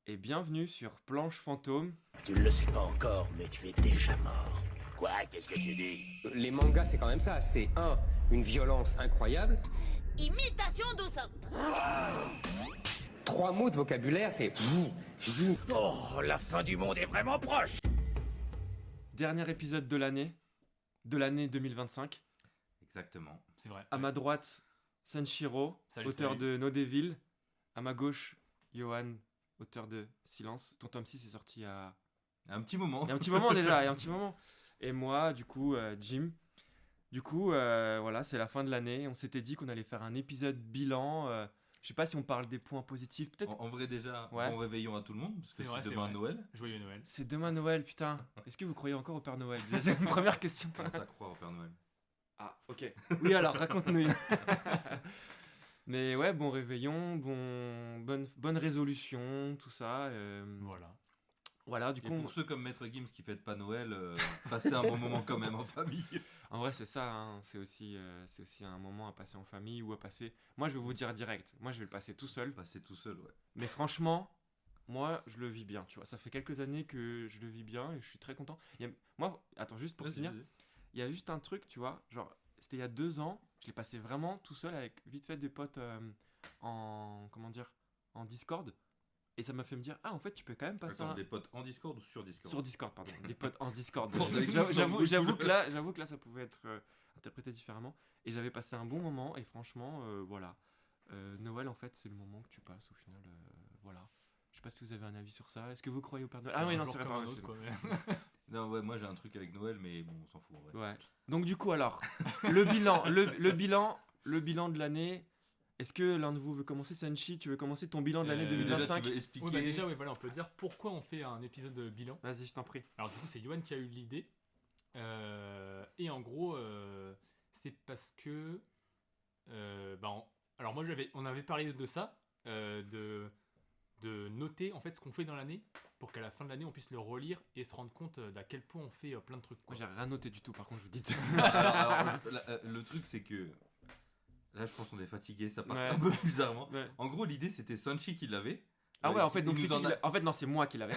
et bienvenue sur Planche Fantôme. Tu ne le sais pas encore, mais tu es déjà mort. Quoi? Qu'est-ce que tu dis? Les mangas, c'est quand même ça. C'est une violence incroyable. Imitation d'Usopp. 3 mots de vocabulaire, c'est vous. Oh, la fin du monde est vraiment proche! Dernier épisode de l'année 2025. Exactement. C'est vrai. À ma droite, Sanshiro, Salut, auteur salut. de No Devil. À ma gauche, Johan, auteur de Silence. Ton tome 6 est sorti Un petit moment. il y a un petit moment déjà, il y a un petit moment. Et moi, du coup, Jim. Du coup, voilà, c'est la fin de l'année. On s'était dit qu'on allait faire un épisode bilan. Je sais pas si on parle des points positifs, peut-être. En vrai, déjà, Ouais. bon réveillon à tout le monde, parce que C'est vrai, c'est c'est demain vrai. Noël. Joyeux Noël. C'est demain Noël, putain. Est-ce que vous croyez encore au Père Noël? J'ai une première question. Comment ça croire au Père Noël? Ah, ok. Oui, alors, raconte-nous. Mais ouais, bon réveillon, bonne résolution, tout ça. Voilà. Voilà, du Et coup, pour ceux comme Maître Gims qui fêtent pas Noël, passez un bon moment quand même en famille. en vrai, c'est ça. Hein, c'est aussi un moment à passer en famille ou à passer. Moi, je vais vous dire direct. Moi, je vais le passer tout seul. Passer tout seul, ouais. Mais franchement, moi, je le vis bien. Tu vois, ça fait quelques années que je le vis bien et je suis très content. Moi, attends, juste pour Vas-y, finir, vas-y. il y a juste un truc, tu vois. Genre, c'était il y a 2 ans. Je l'ai passé vraiment tout seul avec vite fait des potes en Discord. Et ça m'a fait me dire, ah, en fait, tu peux quand même passer Attends, des potes en Discord ou sur Discord? sur Discord, pardon, des potes en Discord. Bon, J'avoue que là, ça pouvait être interprété différemment. Et j'avais passé un bon moment. Et franchement, voilà. Noël, en fait, c'est le moment que tu passes au final. Voilà. Je sais pas si vous avez un avis sur ça. Est-ce que vous croyez au Père Noël? Ah oui, non, c'est vrai, comme pardon, un autre, excusez-moi. quoi. Non, ouais, moi j'ai un truc avec Noël, mais bon, on s'en fout en vrai. Ouais. Donc du coup, alors, le bilan de l'année. Est-ce que l'un de vous veut commencer? Sanchi, tu veux commencer ton bilan de l'année Déjà, 2025? tu veux expliquer? Oui, bah déjà, oui, voilà, on peut dire pourquoi on fait un épisode de bilan. Vas-y, je t'en prie. Alors, du coup, c'est Yoann qui a eu l'idée. Et en gros, c'est parce que. Alors, moi, on avait parlé de ça, de noter en fait ce qu'on fait dans l'année pour qu'à la fin de l'année, on puisse le relire et se rendre compte d'à quel point on fait plein de trucs. Moi, Quoi. j'ai rien noté du tout, par contre, je vous dis. Le truc, c'est que. Là, je pense qu'on est fatigué, ça part Ouais. un peu bizarrement. Ouais. En gros, l'idée c'était Sanchi qui l'avait. Ah ouais, en fait, Il donc nous c'est en a- en fait, non, c'est moi qui l'avais.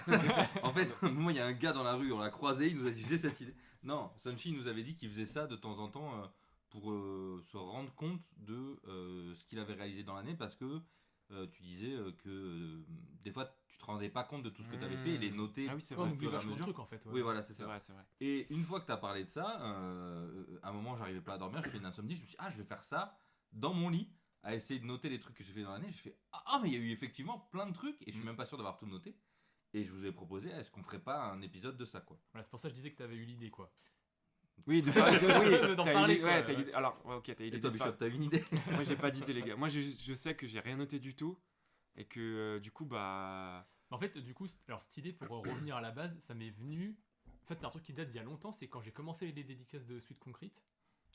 En fait, moi, il y a un gars dans la rue, on l'a croisé, il nous a dit j'ai cette idée. Non, Sanchi nous avait dit qu'il faisait ça de temps en temps pour se rendre compte de ce qu'il avait réalisé dans l'année parce que tu disais que des fois tu te rendais pas compte de tout ce que tu avais fait et les noter Ah oui, c'est Ouais, on vrai. oublie fur et à vachement de mesure. trucs en fait. Ouais. Oui, voilà, c'est C'est ça. vrai, c'est vrai. Et une fois que tu as parlé de ça, à un moment, j'arrivais pas à dormir, je fais une insomnie, je me suis dit, ah, je vais faire ça dans mon lit, à essayer de noter les trucs que j'ai fait dans l'année. J'ai fait, ah, mais il y a eu effectivement plein de trucs, et je suis même pas sûr d'avoir tout noté. Et je vous ai proposé, est-ce qu'on ferait pas un épisode de ça, quoi? Voilà, c'est pour ça que je disais que t'avais eu l'idée, quoi. Oui, oui, D'en t'as parler, idée- quoi, ouais, t'as ouais. idée- Alors, ouais, ok, t'as idée Et toi, de Bishop, faire- t'as une idée? Moi, j'ai pas d'idée, les gars. Moi, je sais que j'ai rien noté du tout. Et que, du coup, bah. En fait, du coup, alors cette idée, pour revenir à la base, ça m'est venu. En fait, c'est un truc qui date d'il y a longtemps, c'est quand j'ai commencé les dédicaces de Sweet Concrete.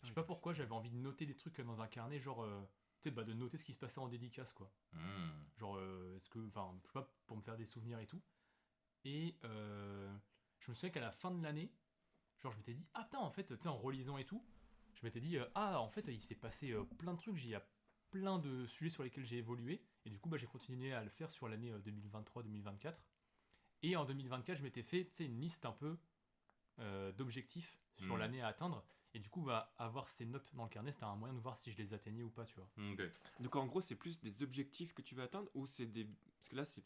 Je sais pas pourquoi, j'avais envie de noter des trucs dans un carnet, genre. Tu sais, de noter ce qui se passait en dédicace, quoi. Genre, est-ce que. Enfin, je sais pas, pour me faire des souvenirs et tout. Et je me souviens qu'à la fin de l'année, genre, je m'étais dit, ah putain, en fait, tu sais, en relisant et tout, je m'étais dit, ah, en fait, il s'est passé plein de trucs, il y a plein de sujets sur lesquels j'ai évolué. Et du coup, bah, j'ai continué à le faire sur l'année 2023-2024. Et en 2024, je m'étais fait, tu sais, une liste un peu d'objectifs sur l'année à atteindre. Et du coup, bah, avoir ces notes dans le carnet, c'était un moyen de voir si je les atteignais ou pas, tu vois. Ok. Donc, en gros, c'est plus des objectifs que tu veux atteindre ou c'est des. Parce que là, c'est.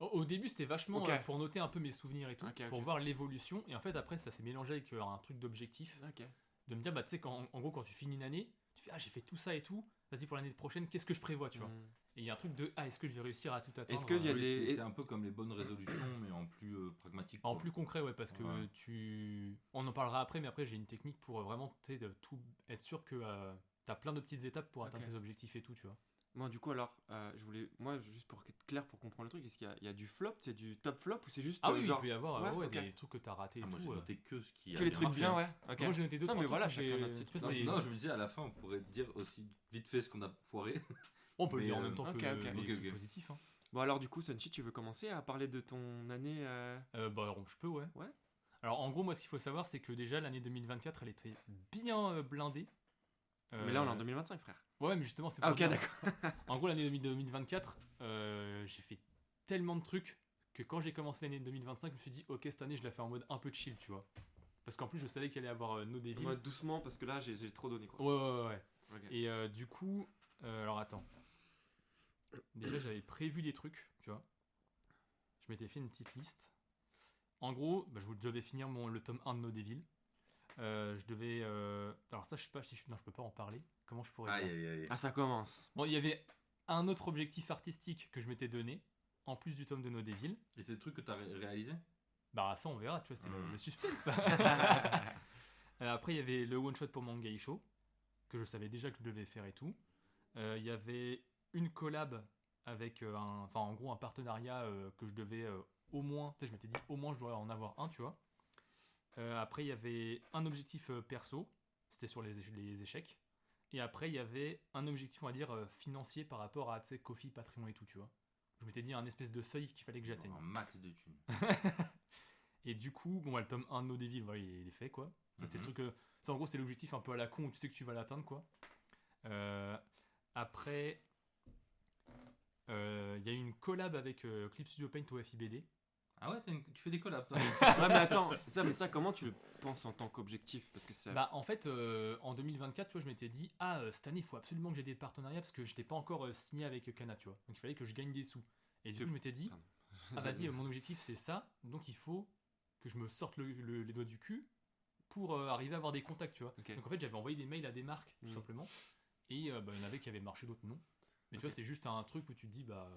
Au début, c'était vachement Ok. pour noter un peu mes souvenirs et tout, Ok, ok. pour voir l'évolution. Et en fait, après, ça s'est mélangé avec un truc d'objectif. Ok. De me dire, bah, tu sais, en gros, quand tu finis une année, tu fais, ah, j'ai fait tout ça et tout. Vas-y, pour l'année prochaine, qu'est-ce que je prévois, tu vois. Et il y a un truc de, ah, est-ce que je vais réussir à tout atteindre Est-ce qu'il y a Oui, des- c'est un peu comme les bonnes résolutions, mais en plus pragmatique. En quoi. plus concret, ouais, parce que Ouais. on en parlera après, mais après, j'ai une technique pour vraiment, tu sais, de tout être sûr que t'as plein de petites étapes pour atteindre Ok. tes objectifs et tout, tu vois. Moi, du coup, alors, je voulais. Moi, juste pour être clair, pour comprendre le truc, est-ce qu'il y a du flop? C'est du top flop ou c'est juste. Ah oui, genre. il peut y avoir ouais, ok. des trucs que t'as ratés et Ah, moi, tout. j'ai noté que ce qui Que a les trucs marché. bien, ouais. Ok. Moi, j'ai noté deux, Non, trois mais voilà, trucs où chacun j'ai- notre tu vois, Non, c'était- non, je me disais à la fin, on pourrait dire aussi vite fait ce qu'on a foiré. On peut le mais, dire en même temps ok, que ok. les Ok, trucs ok. positifs. Hein. Bon, alors, du coup, Sanchi, tu veux commencer à parler de ton année Bah, alors, je peux, ouais. Ouais. Alors, en gros, moi, ce qu'il faut savoir, c'est que déjà, l'année 2024, elle était bien blindée. Mais là, on est en 2025, frère. Ouais, mais justement, c'est Ah, pas ok, bien. d'accord. En gros, l'année 2024, j'ai fait tellement de trucs que quand j'ai commencé l'année 2025, je me suis dit, ok, cette année, je la fais en mode un peu chill, tu vois. Parce qu'en plus, je savais qu'il allait y avoir No Devil. Moi, doucement, parce que là, j'ai trop donné, quoi. Ouais. Ok. Et du coup, alors attends. Déjà, j'avais prévu des trucs, tu vois. Je m'étais fait une petite liste. En gros, bah, je devais finir le tome 1 de No Devil. Je devais. Alors, ça, je sais pas si non, je peux pas en parler. Comment je pourrais dire Aïe. Ah, ça commence. Bon, il y avait un autre objectif artistique que je m'étais donné, en plus du tome de No Devil. Et c'est le truc que t'as réalisé? Bah, ça, on verra, tu vois, c'est le suspense. Après, il y avait le one-shot pour Manga Isho, que je savais déjà que je devais faire et tout. Il y avait une collab avec en gros un partenariat que je devais au moins, tu sais, je m'étais dit au moins je dois en avoir un, tu vois. Après il y avait un objectif perso, c'était sur les échecs. Et après il y avait un objectif on va dire financier par rapport à, tu sais, Ko-fi, Patreon et tout, tu vois. Je m'étais dit un espèce de seuil qu'il fallait que j'atteigne. Un max de thunes. Et du coup, bon, le tome 1 de No Devil, voilà, il est fait, quoi. Ça, c'était le truc. Ça, en gros, c'est l'objectif un peu à la con où tu sais que tu vas l'atteindre, quoi. Après, il y a eu une collab avec Clip Studio Paint au FIBD. Ah ouais, tu fais des collabs, toi. Ouais, mais attends, ça, comment tu le penses en tant qu'objectif? Parce que ça. Bah, en fait, en 2024, tu vois, je m'étais dit, cette année, il faut absolument que j'ai des partenariats parce que j'étais pas encore signé avec Kana, tu vois. Donc, il fallait que je gagne des sous. Et du coup, je m'étais dit, vas-y, mon objectif, c'est ça. Donc, il faut que je me sorte les doigts du cul pour arriver à avoir des contacts, tu vois. Ok. Donc, en fait, j'avais envoyé des mails à des marques, tout Mhm. simplement. Et il y en avait qui avaient marché, d'autres non. Mais tu vois, c'est juste un truc où tu te dis, bah,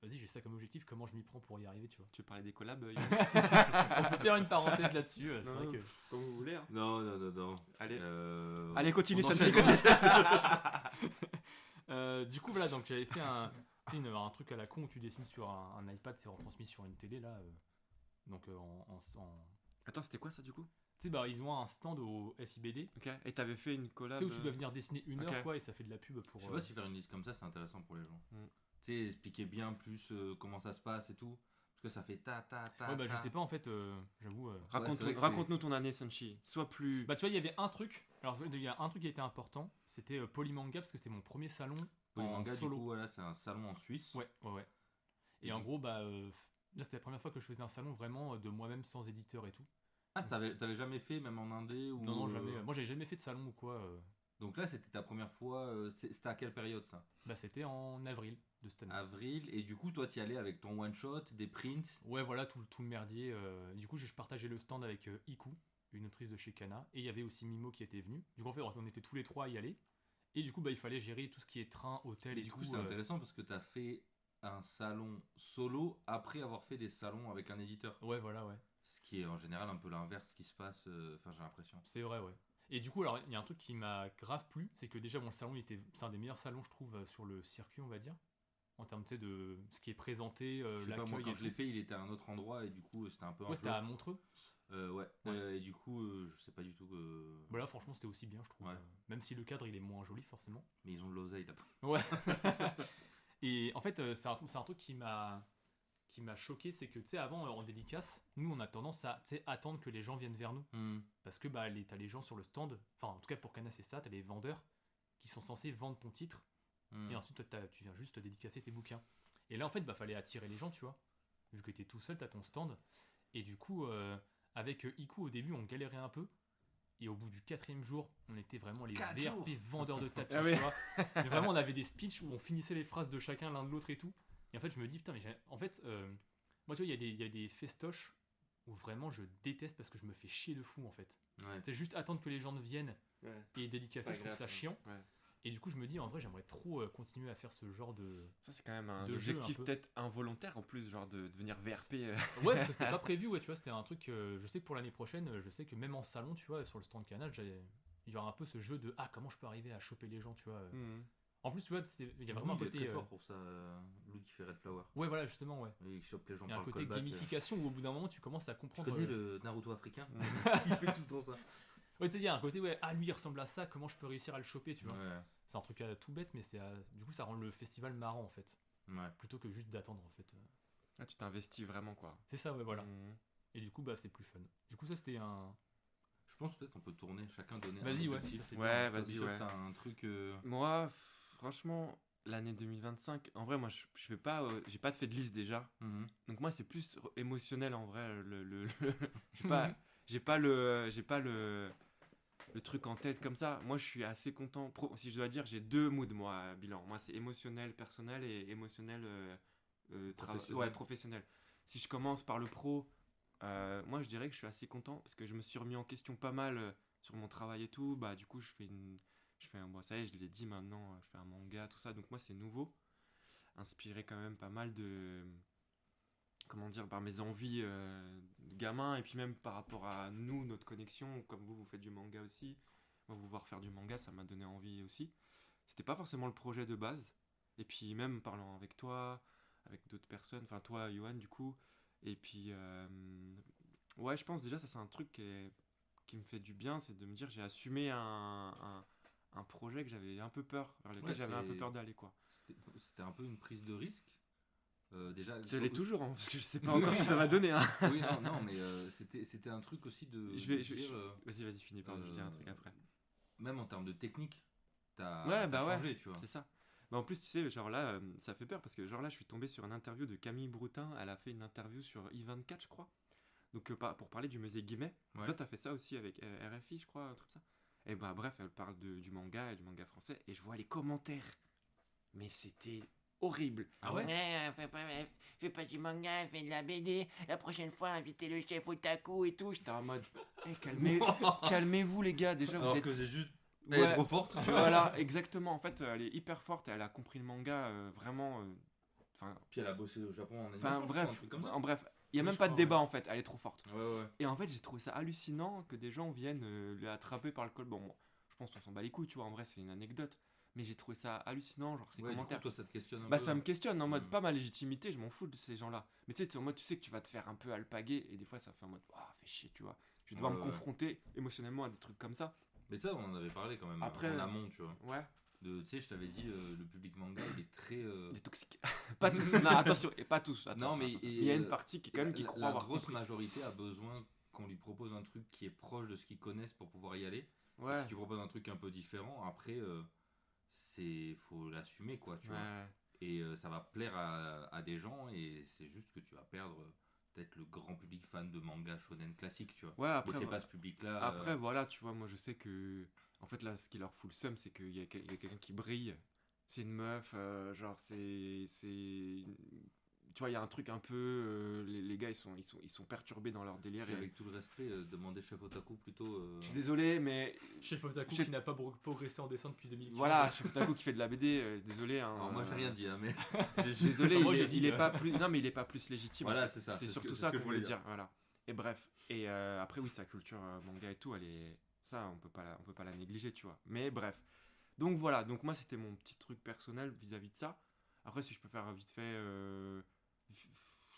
vas-y, j'ai ça comme objectif, comment je m'y prends pour y arriver, tu vois. Tu parlais des collabs On peut faire une parenthèse là-dessus, c'est Non, vrai que. comme vous voulez. Hein. Non. Allez, Euh, allez, continue, on ça enchaîne. Du coup, voilà, donc j'avais fait un truc à la con où tu dessines sur un iPad, c'est retransmis sur une télé là. Donc Attends, c'était quoi ça du coup? Tu sais, bah, ils ont un stand au FIBD. Ok. Et t'avais fait une collab. Tu sais, où tu dois venir dessiner une heure, ok. quoi, et ça fait de la pub pour. Je sais pas si faire une liste comme ça, c'est intéressant pour les gens. Mm. Tu sais, expliquer bien plus comment ça se passe et tout. Parce que ça fait ta. Ouais, bah, je sais pas, en fait, j'avoue. c'est vrai que Raconte-nous ton année, Sunshi. Sois plus. Bah, tu vois, il y avait un truc. Alors, il y a un truc qui était important, c'était Polymanga, parce que c'était mon premier salon en Polymanga, du solo. coup, voilà, c'est un salon en Suisse. Ouais. Et Et en du- gros, bah, là, c'était la première fois que je faisais un salon vraiment de moi-même sans éditeur et tout. Ah, t'avais jamais fait, même en indé ou... Non, jamais. Moi, j'avais jamais fait de salon ou quoi. Donc là, c'était ta première fois. C'était à quelle période ça? Bah, c'était en avril de cette année. Avril. Et du coup, toi, t'y allais avec ton one shot, des prints. Ouais, voilà, tout le merdier. Du coup, je partageais le stand avec Iku, une autrice de chez Kana. Et il y avait aussi Mimo qui était venu. Du coup, en fait, on était tous les trois à y aller. Et du coup, bah, il fallait gérer tout ce qui est train, hôtel Et et du tout. coup, c'est intéressant parce que t'as fait un salon solo après avoir fait des salons avec un éditeur. Ouais, voilà, ouais. Ce qui est en général un peu l'inverse qui se passe. Enfin, j'ai l'impression. C'est vrai, ouais. Et du coup, alors, il y a un truc qui m'a grave plu, c'est que déjà, le salon, c'est un des meilleurs salons, je trouve, sur le circuit, on va dire. En termes, tu sais, de ce qui est présenté, Je sais pas, moi, l'accueil quand et je l'ai tout. fait, il était à un autre endroit et du coup, c'était un peu un Ouais, c'était à Montreux. ouais. Ouais. Et du coup, je sais pas du tout que. Bah là, franchement, c'était aussi bien, je trouve. Ouais. Même si le cadre, il est moins joli, forcément. Mais ils ont de l'oseille là-bas. Ouais. Et en fait, c'est un truc qui m'a choqué, c'est que, tu sais, avant, en dédicace, nous, on a tendance à, tu sais, attendre que les gens viennent vers nous. Parce que, bah, t'as les gens sur le stand, enfin, en tout cas, pour Kana, c'est ça, t'as les vendeurs qui sont censés vendre ton titre, et ensuite, tu viens juste dédicacer tes bouquins. Et là, en fait, bah, fallait attirer les gens, tu vois. Vu que t'es tout seul, t'as ton stand. Et du coup, avec Iku, au début, on galérait un peu. Et au bout du 4e jour, on était vraiment les 4 VRP vendeurs de tapis, Ah oui. tu vois. Mais vraiment, on avait des speeches où on finissait les phrases de chacun l'un de l'autre et tout. Et en fait, je me dis, putain, mais en fait, moi, tu vois, il y a des festoches où vraiment je déteste parce que je me fais chier de fou, en fait. Ouais. C'est juste attendre que les gens viennent Ouais. et dédicacer, je trouve ça chiant. Ouais. Et du coup, je me dis, en vrai, j'aimerais trop continuer à faire ce genre de. Ça, c'est quand même un De jeu, objectif un peu. peut-être involontaire en plus, genre de devenir VRP. Ouais, parce que c'était pas prévu, ouais, tu vois, c'était un truc. Je sais que pour l'année prochaine, je sais que même en salon, tu vois, sur le stand Canal, il y aura un peu ce jeu de comment je peux arriver à choper les gens, tu vois. Mhm. En plus, tu vois, il y a vraiment un Il est côté. très fort pour ça, Lou qui fait Red Flower. Ouais, voilà, justement, ouais. Et il chope les gens Il y a un par le côté callback. gamification où au bout d'un moment, tu commences à Tu comprendre. connais le Naruto africain Mhm. Il fait tout le temps ça. Ouais, tu sais, il y a un côté, ouais, lui il ressemble à ça, comment je peux réussir à le choper, tu vois. Ouais. C'est un truc tout bête, mais du coup, ça rend le festival marrant en fait. Ouais. Plutôt que juste d'attendre en fait. Ah, tu t'investis vraiment quoi. C'est ça, ouais, voilà. Mhm. Et du coup, bah, c'est plus fun. Du coup, ça c'était un. Je pense peut-être on peut tourner, chacun donner Vas-y, un ouais. objectif. ça, c'est Ouais, bien. vas-y, Bishop, ouais. t'as un truc. Moi, franchement, l'année 2025, en vrai, moi, je fais pas, j'ai pas fait de liste déjà. Mhm. Donc moi, c'est plus émotionnel en vrai. J'ai pas, j'ai pas le truc en tête comme ça. Moi, je suis assez content. Si je dois dire, j'ai 2 moods, moi, bilan. Moi, c'est émotionnel personnel et émotionnel Professionnel. professionnel. Si je commence par le pro, moi, je dirais que je suis assez content parce que je me suis remis en question pas mal sur mon travail et tout. Bah, du coup, bon, ça y est, je l'ai dit maintenant, je fais un manga, tout ça. Donc moi, c'est nouveau. Inspiré quand même pas mal de, comment dire, par mes envies de gamin et puis même par rapport à nous, notre connexion, comme vous faites du manga aussi. Moi, vous voir faire du manga, ça m'a donné envie aussi. C'était pas forcément le projet de base. Et puis même parlant avec toi, avec d'autres personnes, enfin toi, Johan, du coup. Et puis, ouais, je pense déjà, ça c'est un truc qui me fait du bien, c'est de me dire j'ai assumé un projet que j'avais un peu peur, vers lequel Ouais, j'avais un peu peur d'aller, quoi. C'était un peu une prise de risque. Déjà, Ça l'est toujours, hein, parce que je sais pas encore ce que ça va donner. Hein. Oui, non, mais c'était un truc aussi de. Vas-y, finis, pardon, je dis un truc après. Même en termes de technique, t'as Ouais, changé, tu vois. c'est ça. Bah en plus, tu sais, genre là, ça fait peur parce que genre là, je suis tombé sur une interview de Camille Broutin. Elle a fait une interview sur I24, je crois. Donc pour parler du musée Guimet. Ouais. Toi, t'as fait ça aussi avec RFI, je crois, un truc comme ça. Et bah bref, elle parle du manga et du manga français. Et je vois les commentaires. Mais c'était horrible. Ah ouais? Fais pas du manga, fais de la BD. La prochaine fois, invitez le chef Otaku et tout. J'étais en mode, calmez-vous les gars. Déjà, vous Alors êtes que c'est juste. Elle est trop forte, tu vois. Voilà, exactement. En fait, elle est hyper forte et elle a compris le manga vraiment. Puis elle a bossé au Japon en Enfin, animation, je crois, bref, un truc comme ça. en bref, il y a Oui, même je pas de crois, débat en fait. Elle est trop forte. Ouais. Et en fait, j'ai trouvé ça hallucinant que des gens viennent l'attraper par le col. Bon, je pense qu'on s'en bat les couilles, tu vois. En vrai, c'est une anecdote. Mais j'ai trouvé ça hallucinant, genre ces Ouais, du coup, commentaires. toi, ça te questionne un Bah, peu. ça me questionne en mode Mm. pas ma légitimité, je m'en fous de ces gens-là. Mais tu sais, en mode, tu sais que tu vas te faire un peu alpaguer et des fois, ça fait en mode, oh, fais chier, tu vois. Je vais devoir Ouais, me ouais. confronter émotionnellement à des trucs comme ça. Mais ça, on en avait parlé quand même Après, en amont, tu vois. Ouais, Tu sais, je t'avais dit, le public manga, il est très. des toxiques. Pas tous, non, attention, et pas tous. Attention, Non, mais attention. Il y a une partie qui, quand même, qui croit la avoir grosse compris. majorité a besoin qu'on lui propose un truc qui est proche de ce qu'ils connaissent pour pouvoir y aller. Ouais, Si tu proposes un truc un peu différent, après, faut l'assumer, quoi, tu vois. ouais. Et ça va plaire à des gens, et c'est juste que tu vas perdre peut-être le grand public fan de manga shonen classique, tu vois. Ouais, Mais après, c'est pas ce public-là. après voilà, tu vois, moi je sais que. En fait, là, ce qui leur fout le seum, c'est qu'il y a quelqu'un qui brille. C'est une meuf, genre, tu vois, il y a un truc un peu. Les gars, ils sont perturbés dans leur délire. puis Et... avec tout le respect, demander chef otaku plutôt. Je suis désolé, mais. Chef Otaku Chef- qui n'a pas progressé en dessin depuis 2015. Voilà, Chef Otaku qui fait de la BD, désolé. Hein, Alors moi j'ai rien dit, hein, mais. Désolé, Moi, il, j'ai est, dit, il est pas plus. Non, mais il est pas plus légitime. Voilà, en fait. c'est ça. C'est ce surtout que- ça ce que qu'on je voulait voulais dire. Voilà. Et bref. Et après, oui, sa culture manga et tout, elle est. Ça, on peut pas la négliger, tu vois. Mais bref. Donc voilà. Donc moi, c'était mon petit truc personnel vis-à-vis de ça. Après, si je peux faire vite fait.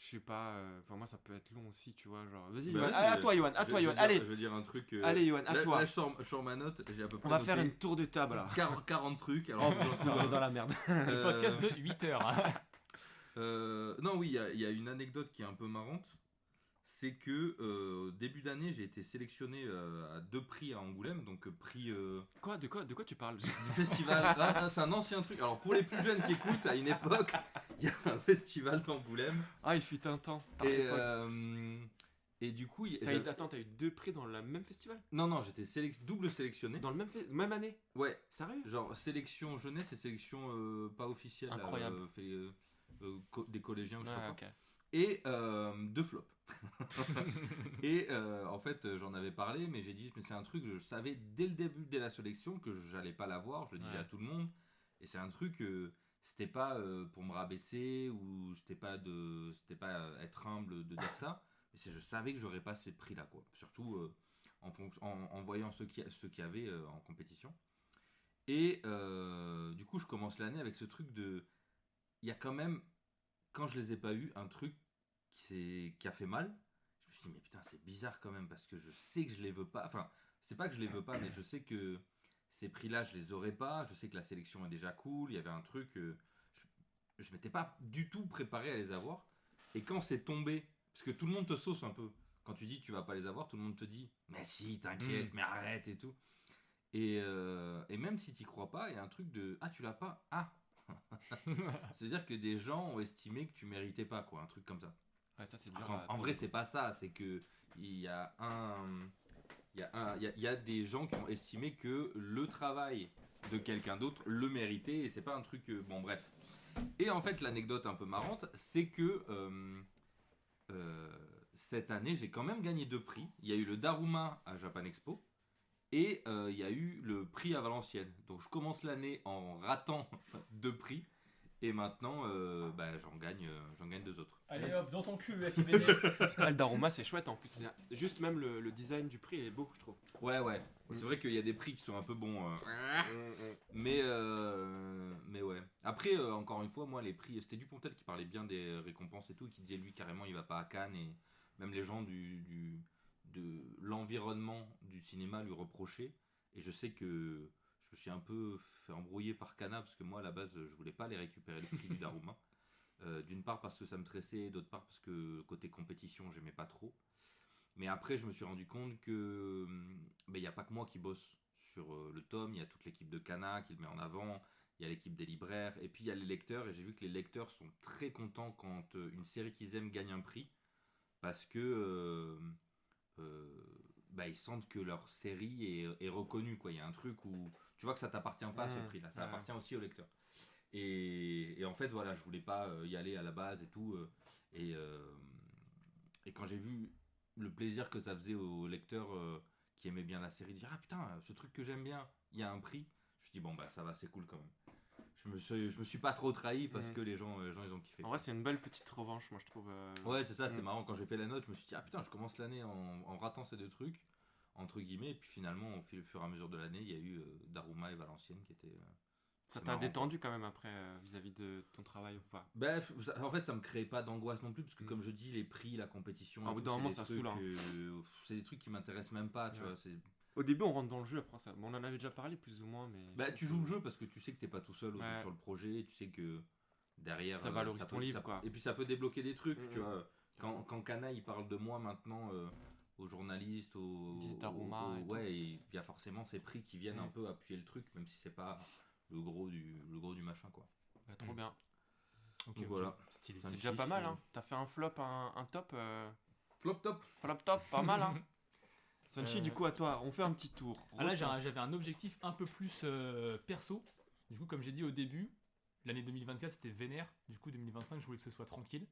Je sais pas. Enfin, moi, ça peut être long aussi, tu vois. Genre, vas-y, Bah, Yohan. vas-y, À toi, Yohan. À toi, Yohan. Allez. Je veux dire un truc. Allez, Yohan, à là, toi. Là, je sors ma note, j'ai à peu près. On va faire noté une tour de table là. 40 trucs. Alors, Oh putain, on est dans la merde. Le podcast de 8 heures. Non, oui, il y a une anecdote qui est un peu marrante. C'est que début d'année, j'ai été sélectionné à 2 prix à Angoulême, donc prix Quoi, de quoi tu parles? du festival. Ah, c'est un ancien truc. Alors pour les plus jeunes qui écoutent, à une époque, il y a un festival d'Angoulême. Ah, il fut un temps. Et du coup, Attends, t'as eu 2 prix dans le même festival? non, j'étais double sélectionné. Dans le même année? Ouais, Sérieux? genre sélection jeunesse et sélection pas officielle. Incroyable. Des collégiens ou je sais pas Ouais, quoi. ok. Et 2 flops. Et en fait, j'en avais parlé, mais j'ai dit, mais c'est un truc, je savais dès le début, dès la sélection, que j'allais pas l'avoir. Je le disais Ouais. à tout le monde. Et c'est un truc, c'était pas pour me rabaisser ou c'était pas être humble de dire ça. Mais je savais que j'aurais pas ces prix-là, quoi. Surtout en voyant ceux qui avaient en compétition. Et du coup, je commence l'année avec ce truc de. Il y a quand même, quand je les ai pas eus, un truc qui a fait mal. Je me suis dit, mais putain, c'est bizarre quand même parce que je sais que je les veux pas. Enfin, c'est pas que je les veux pas, mais je sais que ces prix-là, je les aurais pas. Je sais que la sélection est déjà cool. Il y avait un truc. Je m'étais pas du tout préparé à les avoir. Et quand c'est tombé, parce que tout le monde te sauce un peu. Quand tu dis tu vas pas les avoir, tout le monde te dit, mais si, t'inquiète, mais arrête et tout. Et même si t'y crois pas, il y a un truc de, ah, tu l'as pas, ah. C'est-à-dire que des gens ont estimé que tu méritais pas, quoi, un truc comme ça. Ouais, ça c'est dur. Alors en vrai, c'est pas ça, c'est que il y a des gens qui ont estimé que le travail de quelqu'un d'autre le méritait et c'est pas un truc. Bon, bref. Et en fait, l'anecdote un peu marrante, c'est que cette année, j'ai quand même gagné 2 prix. Il y a eu le Daruma à Japan Expo et il y a eu le prix à Valenciennes. Donc je commence l'année en ratant 2 prix et maintenant j'en gagne 2 autres. Allez hop, dans ton cul, le FIBD. Ah, le Daruma c'est chouette en plus. Juste même le design du prix est beau, je trouve. Ouais. C'est vrai qu'il y a des prix qui sont un peu bons. Mais ouais. Après, encore une fois, moi, les prix, c'était Dupontel qui parlait bien des récompenses et tout, qui disait lui carrément il va pas à Cannes et même les gens de l'environnement du cinéma lui reprochaient. Et je sais que je me suis un peu fait embrouiller par Cana parce que moi à la base je voulais pas aller récupérer le prix du Daruma. D'une part parce que ça me stressait, d'autre part parce que côté compétition j'aimais pas trop. Mais après je me suis rendu compte que il n'y a pas que moi qui bosse sur le tome, il y a toute l'équipe de Cana qui le met en avant, il y a l'équipe des libraires et puis il y a les lecteurs et j'ai vu que les lecteurs sont très contents quand une série qu'ils aiment gagne un prix parce que ils sentent que leur série est reconnue, quoi. Il y a un truc où tu vois que ça t'appartient pas ce prix là, ça appartient aussi aux lecteurs. Et en fait voilà, je voulais pas y aller à la base et tout et quand j'ai vu le plaisir que ça faisait aux lecteurs qui aimaient bien la série de dire ah putain ce truc que j'aime bien, il y a un prix, je me suis dit bon bah ça va, c'est cool quand même. Je me suis pas trop trahi parce que les gens ils ont kiffé. En vrai c'est une belle petite revanche moi je trouve. Ouais c'est ça, c'est marrant, quand j'ai fait la note je me suis dit ah putain je commence l'année en ratant ces 2 trucs entre guillemets et puis finalement au fur et à mesure de l'année il y a eu Daruma et Valenciennes qui étaient Ça c'est t'a marrant, détendu quand même après vis-à-vis de ton travail ou pas? Bref, en fait ça me créait pas d'angoisse non plus parce que comme je dis les prix, la compétition À et bout tout, d'un c'est moment, des ça trucs, saoule, hein. C'est des trucs qui m'intéressent même pas, tu Ouais. vois, Au début on rentre dans le jeu, après ça. Bon, on en avait déjà parlé plus ou moins, mais. bah tu joues le jeu parce que tu sais que t'es pas tout seul Ouais. sur le projet, tu sais que derrière Ça valorise ton livre, quoi. et puis ça peut débloquer des trucs, tu Mhm. vois. Quand Kana il parle de moi maintenant aux journalistes, Disent Daruma et tout. ouais, il y a forcément ces prix qui viennent Mhm. un peu appuyer le truc même si c'est pas le gros du machin, quoi. Bah, trop bien. Ok, Donc voilà. Stylé. Ça C'est me déjà fiche, pas mal, hein. T'as fait un flop, un top. Flop top. Flop top, pas mal, hein. Sunshi, Euh, du coup, à toi, on fait un petit tour. Ah là, Retour. j'avais un objectif un peu plus perso. Du coup, comme j'ai dit au début, l'année 2024 c'était vénère. Du coup, 2025, je voulais que ce soit tranquille.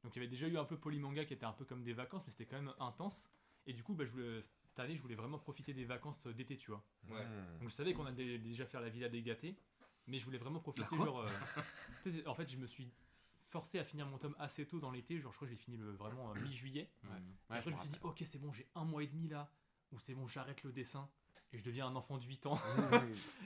Donc, il y avait déjà eu un peu Polymanga qui était un peu comme des vacances, mais c'était quand même intense. Et du coup, cette année, je voulais vraiment profiter des vacances d'été, tu vois. Ouais. Donc, je savais qu'on allait déjà faire la Villa des Gâtés, mais je voulais vraiment profiter. quoi Genre, tu sais, en fait, je me suis forcé à finir mon tome assez tôt dans l'été. Genre, je crois que j'ai fini vraiment mi-juillet. Ouais. Ouais, Et après, je me suis dit, rappelle. ok, c'est bon, j'ai 1 mois et demi là, où c'est bon, j'arrête le dessin et je deviens un enfant de 8 ans.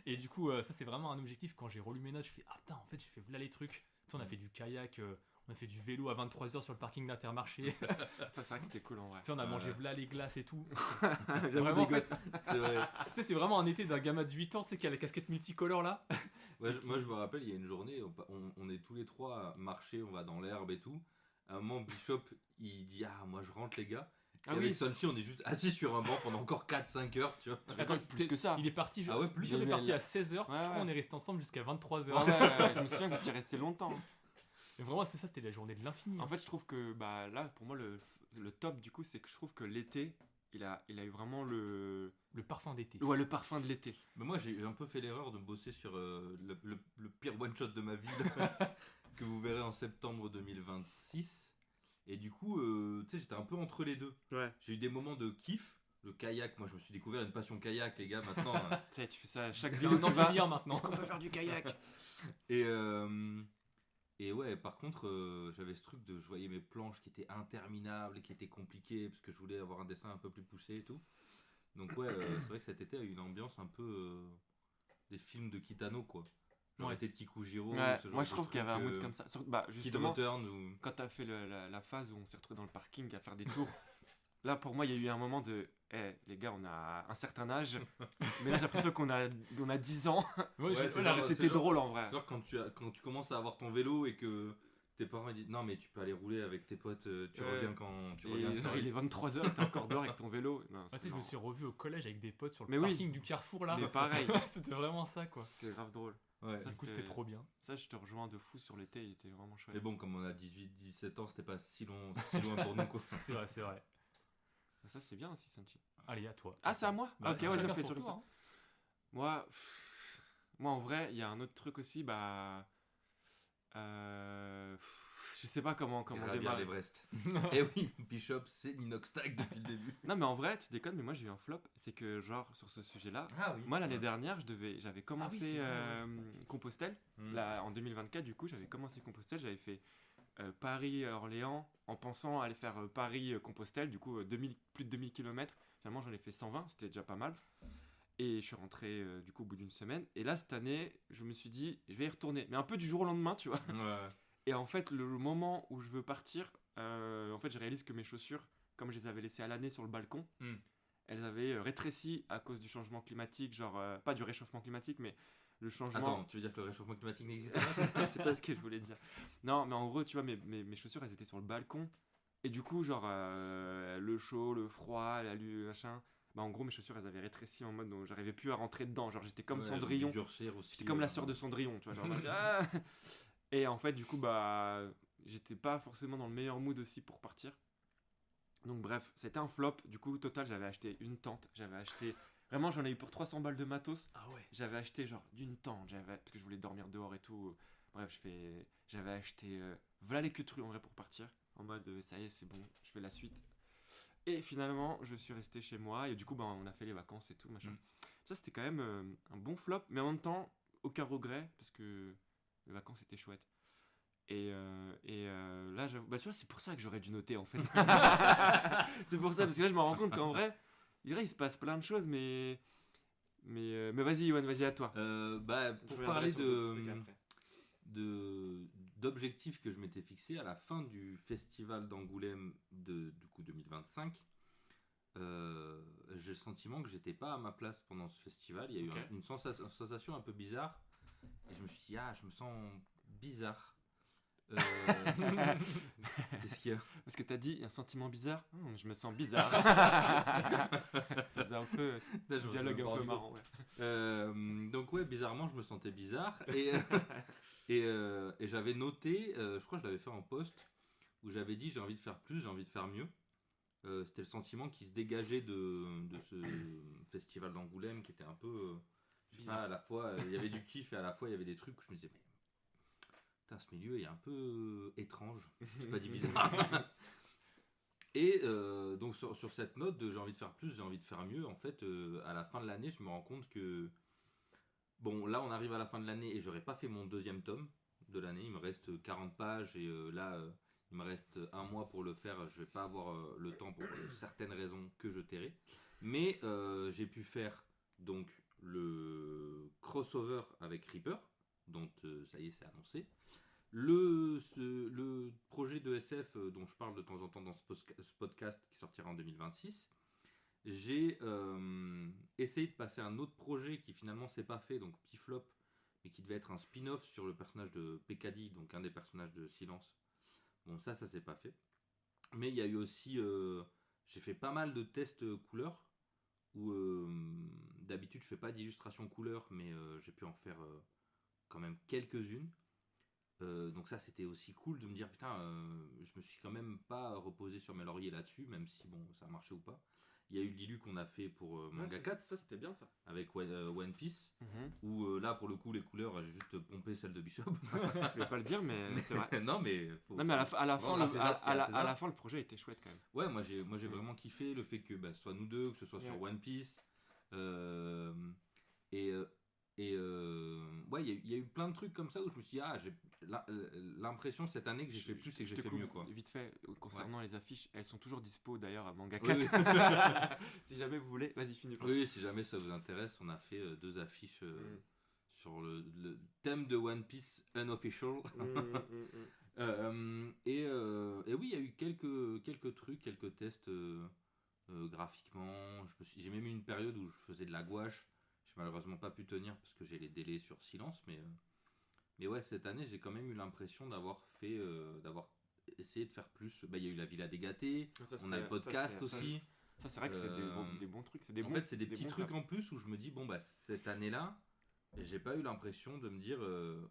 Et du coup, ça, c'est vraiment un objectif. Quand j'ai relu mes notes, je fais, ah putain, en fait, j'ai fait voilà les trucs. Tu sais, on a fait du kayak, on a fait du vélo à 23h sur le parking d'Intermarché. Tu Ça, c'est vrai que c'était cool en vrai. sais, on a Ouais. mangé voilà les glaces et tout. J'avoue, Vraiment, en des fait, C'est vrai. tu sais, c'est vraiment un été d'un gamin de 8 ans, tu sais, qui a la casquette multicolore là. Ouais, moi je me rappelle, il y a une journée, on est tous les trois à marcher, on va dans l'herbe et tout. À un moment, Bishop, il dit ah moi je rentre les gars. Et Ah avec oui. Sunshi, on est juste assis sur un banc pendant encore 4-5 heures, tu vois. Attends, plus que ça. Il est parti, Ah ouais, plus. Bishop est parti à 16h. Ouais, Je crois ouais. qu'on est resté ensemble jusqu'à 23h. Ouais, ouais, je me souviens que tu es resté longtemps. Mais vraiment, c'est ça, c'était la journée de l'infini. En fait, je trouve que bah, là, pour moi, le top du coup, c'est que je trouve que l'été, il a eu vraiment le Le parfum d'été. le parfum de l'été. Mais moi j'ai un peu fait l'erreur de bosser sur le pire one shot de ma vie que vous verrez en septembre 2026. Et du coup, tu sais, j'étais un peu entre les deux. Ouais. J'ai eu des moments de kiff. Le kayak, moi je me suis découvert une passion kayak, les gars, maintenant. Tu sais, tu fais ça à chaque C'est ville un où tu vas. amphibien maintenant. Est-ce qu'on peut faire du kayak? Et ouais, par contre, j'avais ce truc de je voyais mes planches qui étaient interminables et qui étaient compliquées parce que je voulais avoir un dessin un peu plus poussé et tout. Donc ouais, c'est vrai que cet été a eu une ambiance un peu des films de Kitano, quoi. Genre Ouais. été de Kikujiro, Ouais, ce genre moi je de trouve qu'il y avait un truc, mood comme ça. Bah, Kid justement, Return ou... quand t'as fait la phase où on s'est retrouvé dans le parking à faire des tours, là pour moi il y a eu un moment de les gars, on a un certain âge, mais là j'ai l'impression qu'on a 10 ans. Ouais, Ouais, c'est voilà, genre- C'était genre- drôle en vrai. C'est genre quand tu commences à avoir ton vélo et que tes parents ils disent non mais tu peux aller rouler avec tes potes, tu Ouais. reviens quand tu Et reviens. genre, il est 23h, t'es encore dehors avec ton vélo. Non, Ah, tu c'était sais, je me marrant. suis revu au collège avec des potes sur le Mais oui. parking du Carrefour là. Mais pareil, C'était vraiment ça quoi. c'était grave drôle. Ouais. Ça, Du coup, c'était trop bien. Ça, je te rejoins de fou sur l'été, il était vraiment chouette. Mais bon, comme on a 18-17 ans, c'était pas si loin pour nous quoi. C'est vrai, c'est vrai. Ça, c'est bien aussi, Sanchi. Allez, à toi. Ah, c'est à moi. Bah, Ok, c'est ouais, je chacun fais son toujours tour, ça. hein. Moi, en vrai, il y a un autre truc aussi, bah. Je sais pas comment Gravir démarrer. l'Everest. Et oui, Bishop, c'est l'inox tag depuis le début. Non, mais en vrai, tu déconnes, mais moi, j'ai eu un flop. C'est que, genre, sur ce sujet-là, Ah oui. moi, l'année dernière, j'avais commencé c'est vrai, Compostelle. Hmm. Là, en 2024, du coup, j'avais commencé Compostelle. J'avais fait Paris-Orléans en pensant aller faire Paris-Compostelle. Du coup, plus de 2000 km. Finalement, j'en ai fait 120. C'était déjà pas mal. Et je suis rentré, du coup, au bout d'une semaine. Et là, cette année, je me suis dit, je vais y retourner. Mais un peu du jour au lendemain, tu vois. Ouais. Et en fait, le moment où je veux partir, en fait, je réalise que mes chaussures, comme je les avais laissées à l'année sur le balcon, elles avaient rétréci à cause du changement climatique, genre, pas du réchauffement climatique, mais le changement... Attends, tu veux dire que le réchauffement climatique n'existe pas? c'est pas ce que je voulais dire. Non, mais en gros, tu vois, mes chaussures, elles étaient sur le balcon. Et du coup, genre, le chaud, le froid, machin... Bah, en gros, mes chaussures, elles avaient rétréci en mode, donc j'arrivais plus à rentrer dedans. Genre, j'étais comme Ouais, Cendrillon. du durcir aussi, J'étais comme la sœur de Cendrillon, tu vois. Genre, ah. Et en fait, du coup, bah, j'étais pas forcément dans le meilleur mood aussi pour partir. Donc, bref, c'était un flop. Du coup, au total, j'avais acheté une tente. J'avais acheté. Vraiment, j'en ai eu pour 300 balles de matos. Ah ouais. J'avais acheté, genre, d'une tente. Parce que je voulais dormir dehors et tout. Bref, j'avais acheté. Voilà les queues en vrai pour partir. En mode, ça y est, c'est bon, je fais la suite. Et finalement, je suis resté chez moi. Et du coup, bah, on a fait les vacances et tout, machin. Ça, c'était quand même un bon flop. Mais en même temps, aucun regret. Parce que les vacances étaient chouettes. Et là, bah, tu vois, c'est pour ça que j'aurais dû noter en fait. C'est pour ça, parce que là, je me rends compte qu'en vrai, il se passe plein de choses, mais vas-y, Yoann, vas-y à toi. Bah, Je pour reviendrai parler sur d'autres trucs après. d'objectifs que je m'étais fixé à la fin du festival d'Angoulême du coup 2025, j'ai le sentiment que j'étais pas à ma place pendant ce festival. Il y a eu Ok. une sensation un peu bizarre et je me suis dit je me sens bizarre. Qu'est-ce qu'il y a? Parce que t'as dit un sentiment bizarre. Je me sens bizarre. Ça faisait un peu Là, je me dialogue suis un pas peu rendu marrant. Ouais. Donc ouais, bizarrement, je me sentais bizarre et j'avais noté, je crois que je l'avais fait en post, où j'avais dit j'ai envie de faire plus, j'ai envie de faire mieux. C'était le sentiment qui se dégageait de ce festival d'Angoulême qui était un peu, je sais pas, à la fois il y avait du kiff et à la fois il y avait des trucs où je me disais mais putain, ce milieu est un peu étrange, j'ai pas dit bizarre. Et donc sur cette note de j'ai envie de faire plus, j'ai envie de faire mieux, en fait, à la fin de l'année, je me rends compte que bon, là on arrive à la fin de l'année et j'aurais pas fait mon deuxième tome de l'année, il me reste 40 pages et là il me reste un mois pour le faire, je vais pas avoir le temps pour certaines raisons que je tairai. Mais j'ai pu faire donc le crossover avec Reaper, dont ça y est, c'est annoncé. Le projet de SF dont je parle de temps en temps dans ce podcast qui sortira en 2026. J'ai essayé de passer à un autre projet qui finalement s'est pas fait, donc Piflop, mais qui devait être un spin-off sur le personnage de Pekadi, donc un des personnages de Silence. Bon, ça s'est pas fait. Mais il y a eu aussi, j'ai fait pas mal de tests couleurs, où d'habitude je fais pas d'illustration couleur, mais j'ai pu en faire quand même quelques-unes. Donc ça c'était aussi cool de me dire putain je me suis quand même pas reposé sur mes lauriers là-dessus, même si bon ça a marché ou pas. Il y a eu Lilu qu'on a fait pour Manga 4 Ça, c'était bien ça. avec One Piece, où là pour le coup les couleurs j'ai juste pompé celle de Bishop. Je vais pas le dire, mais c'est vrai. Non mais Non, mais à la fin, Bon, à César, ce qu'il y a à César. la fin, le projet était chouette quand même. ouais, moi j'ai vraiment kiffé le fait que ce soit nous deux, que ce soit sur Ouais. One Piece, ouais, il y a eu plein de trucs comme ça où je me suis dit j'ai l'impression cette année que j'ai fait plus et que j'ai te fait coupe mieux quoi. Vite fait, concernant les affiches, elles sont toujours dispo d'ailleurs à Manga Oui, 4. Si jamais vous voulez, vas-y, finis. Oui, si jamais ça vous intéresse, on a fait 2 affiches sur le thème de One Piece unofficial. Et oui, il y a eu quelques trucs, quelques tests graphiquement. J'ai même eu une période où je faisais de la gouache. J'ai malheureusement pas pu tenir parce que j'ai les délais sur Silence, Mais ouais, cette année, j'ai quand même eu l'impression d'avoir essayé de faire plus. Bah, il y a eu la Villa des Gâtés, on a le podcast aussi. Ça, c'est vrai que c'est des bons trucs. En fait, c'est des petits bons trucs taps. en plus où je me dis, bon, bah, cette année-là, j'ai pas eu l'impression de me dire,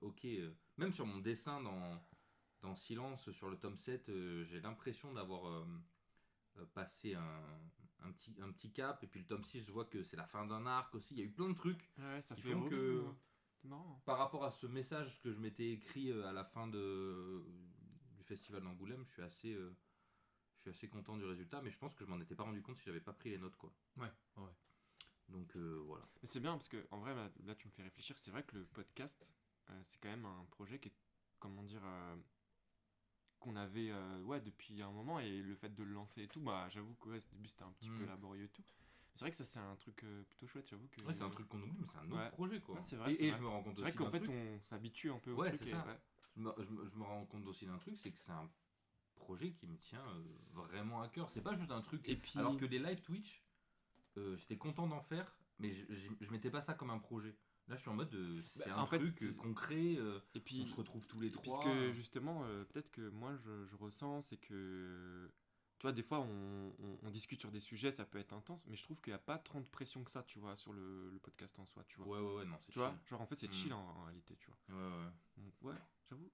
ok, même sur mon dessin dans Silence, sur le tome 7, j'ai l'impression d'avoir passé un petit cap. Et puis le tome 6, je vois que c'est la fin d'un arc aussi. Il y a eu plein de trucs Ouais, ça qui fait font beaucoup, que, c'est marrant. par rapport à ce message que je m'étais écrit à la fin du festival d'Angoulême, je suis assez content du résultat, mais je pense que je m'en étais pas rendu compte si j'avais pas pris les notes, quoi. Ouais. Donc voilà. Mais c'est bien parce que en vrai là tu me fais réfléchir. C'est vrai que le podcast c'est quand même un projet qui est comment dire qu'on avait ouais depuis un moment et le fait de le lancer et tout bah j'avoue que ouais, au début c'était un petit peu laborieux et tout. C'est vrai que ça c'est un truc plutôt chouette j'avoue que. Ouais, c'est un truc qu'on oublie, mais c'est un autre Ouais. projet, quoi. Ouais, c'est vrai, Et vrai. je me rends compte C'est vrai aussi qu'en d'un fait truc. on s'habitue un peu au Ouais, truc c'est et ça. ouais. Je me rends compte aussi d'un truc, c'est que c'est un projet qui me tient vraiment à cœur. C'est pas juste un truc. Et puis Alors que les live Twitch, j'étais content d'en faire, mais je mettais pas ça comme un projet. Là, je suis en mode, c'est Bah, un en fait, truc c'est- concret. et puis On se retrouve tous les trois. puisque justement peut-être que moi je ressens c'est que tu vois des fois on discute sur des sujets ça peut être intense mais je trouve qu'il n'y a pas tant de pression que ça tu vois sur le podcast en soi tu vois. Ouais, non, c'est Tu vois chill. genre en fait c'est chill en réalité tu vois. Ouais. Donc ouais j'avoue.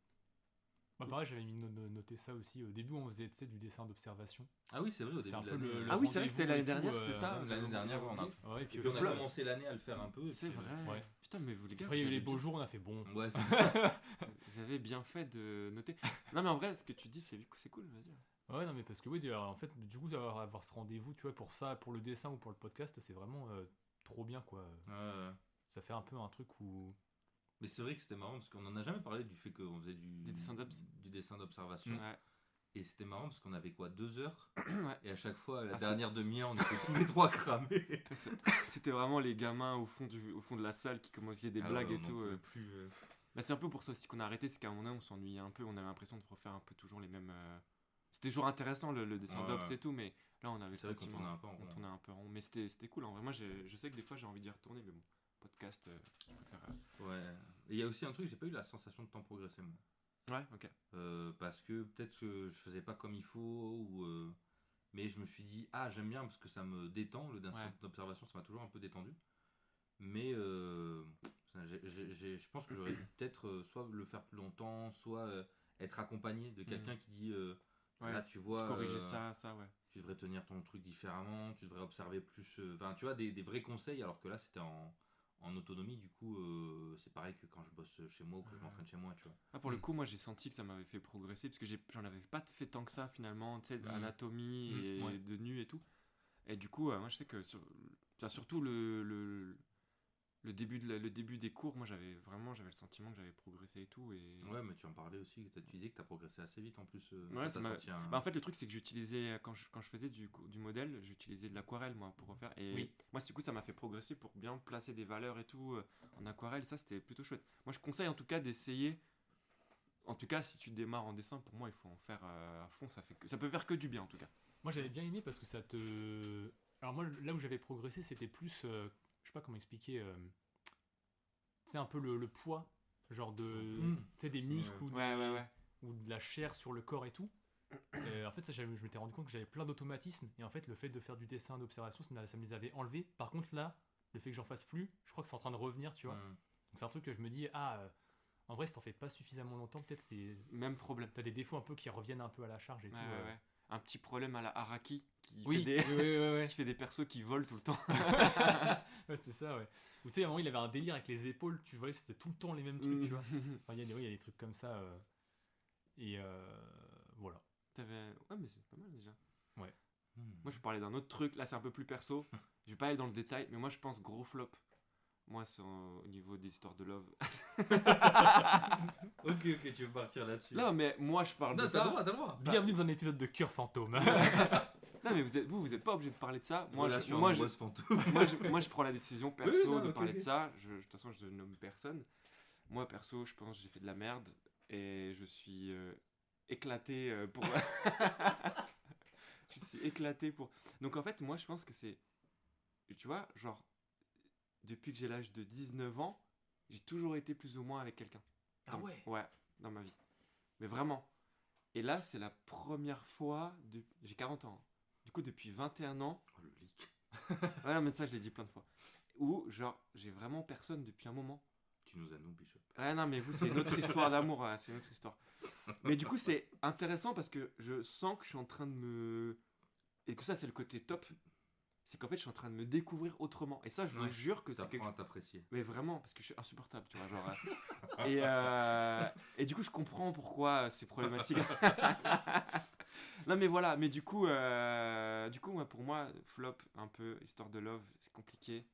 Bah pareil, j'avais noté ça aussi. Au début, on faisait, tu sais, du dessin d'observation. Ah oui, c'est vrai, au C'était début un de peu l'année. le Ah oui c'est vrai que c'était rendez-vous l'année et tout, dernière c'était ça. l'année dernière, on a. Ouais, Et puis puis au on a final, commencé l'année à le faire un peu. et C'est puis, vrai. Ouais. Putain mais vous les gars après, il y a eu vous les avez beaux bien- jours, on a fait bon. Ouais, c'est ça. vous avez bien fait de noter. Non mais en vrai ce que tu dis c'est cool vas-y. Ouais, non, mais parce que oui, en fait, du coup, avoir ce rendez-vous, tu vois, pour ça, pour le dessin ou pour le podcast, c'est vraiment trop bien, quoi. Ouais. Ça fait un peu un truc où. Mais c'est vrai que c'était marrant parce qu'on en a jamais parlé du fait qu'on faisait Des dessins du dessin d'observation. Ouais. Et c'était marrant parce qu'on avait quoi, 2 heures. Ouais. Et à chaque fois, la Ah, dernière demi-heure, on était tous les trois cramés. C'était vraiment les gamins au fond de la salle qui commençaient des Ah blagues ouais, et on en tout. pouvait plus. Bah, c'est un peu pour ça aussi qu'on a arrêté, c'est qu'à un moment donné on s'ennuyait un peu, on avait l'impression de refaire un peu toujours les mêmes. C'était toujours intéressant le dessin Ouais, d'Obs ouais. et tout, mais là on avait C'est vrai qu'on tournait un peu en rond. on tournait un peu en rond. Mais c'était cool, en vrai. Moi je sais que des fois j'ai envie d'y retourner, mais bon, podcast, je préfère. Ouais. Et il y a aussi un truc, j'ai pas eu la sensation de temps progresser, moi. Ouais, ok. Parce que peut-être que je faisais pas comme il faut, mais je me suis dit, ah, j'aime bien parce que ça me détend, le dessin Ouais. d'observation, ça m'a toujours un peu détendu. Mais je pense que j'aurais dû peut-être soit le faire plus longtemps, soit être accompagné de quelqu'un qui dit, Ouais, là tu vois, corriger ça, ouais. tu devrais tenir ton truc différemment, tu devrais observer plus, enfin tu vois, des vrais conseils, alors que là c'était en autonomie, du coup c'est pareil que quand je bosse chez moi ou que je m'entraîne chez moi, tu vois. Ah, pour le coup, moi j'ai senti que ça m'avait fait progresser parce que j'en avais pas fait tant que ça finalement, tu sais, anatomie et ouais. de nu et tout. Et du coup, moi je sais que surtout le début des cours, moi j'avais le sentiment que j'avais progressé et tout. Et... Ouais, mais tu en parlais aussi, tu disais que tu as progressé assez vite en plus. Ouais, t'as ça m'a- senti un- Bah, en fait, le truc c'est que j'utilisais, quand je faisais du modèle, j'utilisais de l'aquarelle moi pour refaire. Et Oui. moi, du coup, ça m'a fait progresser pour bien placer des valeurs et tout en aquarelle. Ça, c'était plutôt chouette. Moi, je conseille en tout cas d'essayer. En tout cas, si tu démarres en dessin, pour moi, il faut en faire à fond. Ça peut faire que du bien en tout cas. Moi, j'avais bien aimé parce que ça te. Alors, moi, là où j'avais progressé, c'était plus. Je sais pas comment expliquer. Tu sais, un peu le poids, genre de. Tu sais, des muscles Ouais. ou de la chair sur le corps et tout. En fait, ça, je m'étais rendu compte que j'avais plein d'automatismes. Et en fait, le fait de faire du dessin d'observation, ça me les avait enlevés. Par contre, là, le fait que j'en fasse plus, je crois que c'est en train de revenir, tu vois. Donc, c'est un truc que je me dis, en vrai, si t'en fais pas suffisamment longtemps, peut-être Même problème. t'as des défauts un peu qui reviennent un peu à la charge et tout. Ouais. Un petit problème à la Araki qui Oui, fait des... ouais. qui fait des persos qui volent tout le temps. Ouais, c'était ça, ouais. Ou tu sais, à un moment, il avait un délire avec les épaules, tu vois, c'était tout le temps les mêmes trucs, tu vois. Enfin, il y a des trucs comme ça. Et voilà. Ouais, mais c'est pas mal déjà. Ouais. Moi, je parlais d'un autre truc. Là, c'est un peu plus perso. Je vais pas aller dans le détail, mais moi, je pense gros flop. Moi, c'est au niveau des histoires de love. Ok, tu veux partir là-dessus. Non, mais moi, je parle Non, de t'as ça. le droit, t'as le droit. Bienvenue dans un épisode de Cœur Fantôme. Non, mais vous êtes pas obligé de parler de ça. Moi, Relation moi, amoureuse fantôme. moi, je prends la décision perso Oui, non, de ok, parler ok. de ça. De toute façon, je nomme personne. Moi, perso, je pense que j'ai fait de la merde et je suis éclaté pour. Je suis éclaté pour. Donc, en fait, moi, je pense que c'est. Tu vois, genre, depuis que j'ai l'âge de 19 ans, j'ai toujours été plus ou moins avec quelqu'un. Ah ouais. Ouais, dans ma vie. Mais vraiment. Et là, c'est la première fois. J'ai 40 ans. Du coup, depuis 21 ans. Oh, le leak. Ouais, non, mais ça, je l'ai dit plein de fois. Où, genre, j'ai vraiment personne depuis un moment. Tu nous annonces, Bishop. Ouais, non, mais vous, c'est une autre histoire d'amour. Ouais, c'est une autre histoire. Mais du coup, c'est intéressant parce que je sens que je suis en train de me. Et que ça, c'est le côté top. C'est qu'en fait, je suis en train de me découvrir autrement. Et ça, je vous Ouais. jure que c'est T'apprends quelque à t'apprécier. Mais vraiment, parce que je suis insupportable, tu vois. Genre, et du coup, je comprends pourquoi c'est problématique. Non, mais voilà. Mais du coup, ouais, pour moi, flop, un peu, histoire de love, c'est compliqué.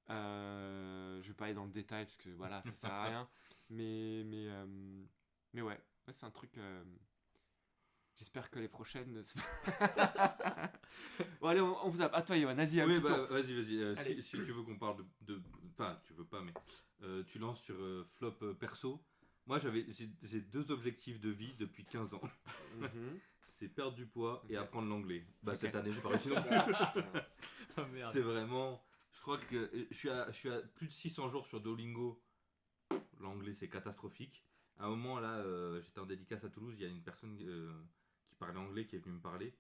Je vais pas aller dans le détail parce que voilà, ça sert à rien. Mais ouais, c'est un truc. J'espère que les prochaines. Bon, allez, on vous a. À toi, Yoann, vas-y, un Oui, petit bah, tour. vas-y. Allez. Si tu veux qu'on parle Enfin, tu veux pas, mais tu lances sur flop perso. Moi, j'ai 2 objectifs de vie depuis 15 ans. Mhm. C'est perdre du poids et Ok. apprendre l'anglais. Bah, Ok. cette année, j'ai pas réussi non plus. Ah merde. C'est vraiment. Je crois que je suis à plus de 600 jours sur Duolingo. L'anglais, c'est catastrophique. À un moment, là, j'étais en dédicace à Toulouse. Il y a une personne qui parlait anglais qui est venue me parler.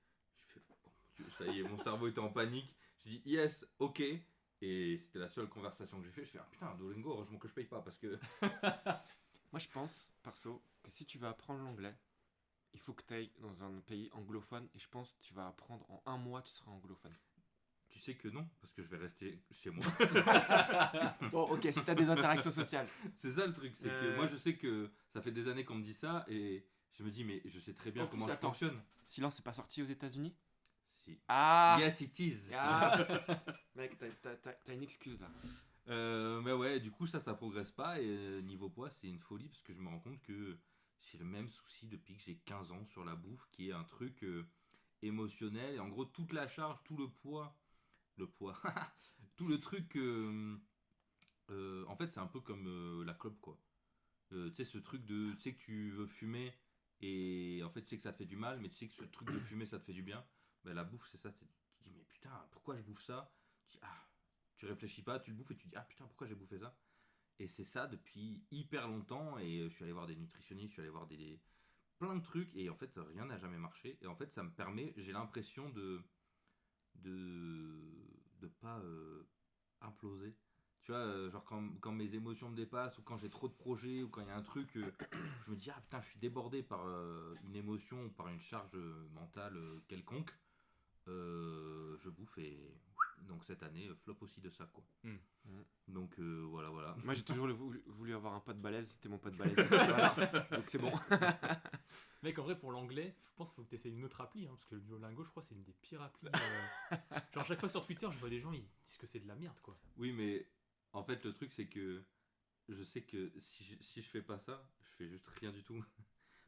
Je fais, oh mon Dieu, ça y est, mon cerveau était en panique. J'ai dit yes, ok. Et c'était la seule conversation que j'ai fait. Je fais, ah putain, Duolingo, heureusement que je paye pas parce que. Moi, je pense, perso, que si tu veux apprendre l'anglais, il faut que tu ailles dans un pays anglophone. Et je pense que tu vas apprendre en un mois, tu seras anglophone. Tu sais que non, parce que je vais rester chez moi. Bon, ok, si tu as des interactions sociales. C'est ça le truc, c'est que moi je sais que ça fait des années qu'on me dit ça et je me dis, mais je sais très bien En plus, comment ça attends. fonctionne. Silence, c'est pas sorti aux États-Unis. Si. Ah Yes, it is. Ah Mec, t'as une excuse là. Mais ouais, du coup, ça progresse pas. Et niveau poids, c'est une folie parce que je me rends compte que j'ai le même souci depuis que j'ai 15 ans sur la bouffe, qui est un truc émotionnel. Et en gros, toute la charge, tout le poids, tout le truc. En fait, c'est un peu comme la clope, quoi. Tu sais, ce truc de. Tu sais que tu veux fumer et en fait, tu sais que ça te fait du mal, mais tu sais que ce truc de fumer, ça te fait du bien. Ben, la bouffe, c'est ça. Tu dis, mais putain, pourquoi je bouffe ça? Tu dis, ah, tu réfléchis pas, tu le bouffes et tu dis, ah putain, pourquoi j'ai bouffé ça? Et c'est ça depuis hyper longtemps. Et je suis allé voir des nutritionnistes, je suis allé voir plein de trucs. Et en fait, rien n'a jamais marché. Et en fait, ça me permet, j'ai l'impression de pas imploser. Tu vois, genre quand mes émotions me dépassent ou quand j'ai trop de projets ou quand il y a un truc, je me dis ah putain, je suis débordé par une émotion ou par une charge mentale quelconque. Je bouffe et donc cette année flop aussi de ça quoi. Mm. Donc voilà. Moi, j'ai toujours voulu avoir un pote balèze. T'es mon pote balèze. Voilà. Donc c'est bon. Mec, en vrai, pour l'anglais, je pense qu'il faut que tu essayes une autre appli, hein, parce que le Duolingo, je crois, c'est une des pires applis. Genre, à chaque fois sur Twitter, je vois des gens, ils disent que c'est de la merde, quoi. Oui, mais en fait le truc c'est que je sais que si je fais pas ça, je fais juste rien du tout.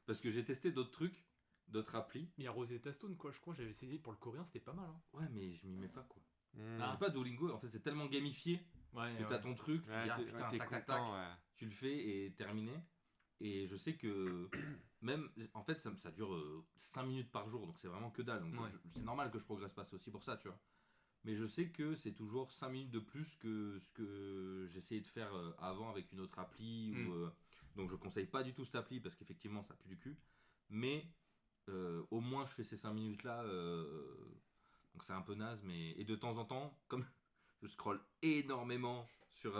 Parce que j'ai testé d'autres trucs, d'autres applis. Mais il y a Rosetta Stone, quoi, je crois, j'avais essayé pour le coréen, c'était pas mal, hein. Ouais, mais je m'y mets pas quoi. Ah. C'est pas Duolingo, en fait c'est tellement gamifié Ouais, que t'as ton truc, tu Ouais, dis ah t'es putain, t'es tac tac content, tac, ouais. tu le fais et terminé. Et je sais que même en fait ça dure 5 minutes par jour, donc c'est vraiment que dalle. Donc Ouais. c'est normal que je progresse pas, c'est aussi pour ça, tu vois. Mais je sais que c'est toujours 5 minutes de plus que ce que j'essayais de faire avant avec une autre appli. Donc je conseille pas du tout cette appli parce qu'effectivement ça pue du cul. Mais au moins je fais ces 5 minutes là. Donc c'est un peu naze. Et de temps en temps, comme je scrolle énormément sur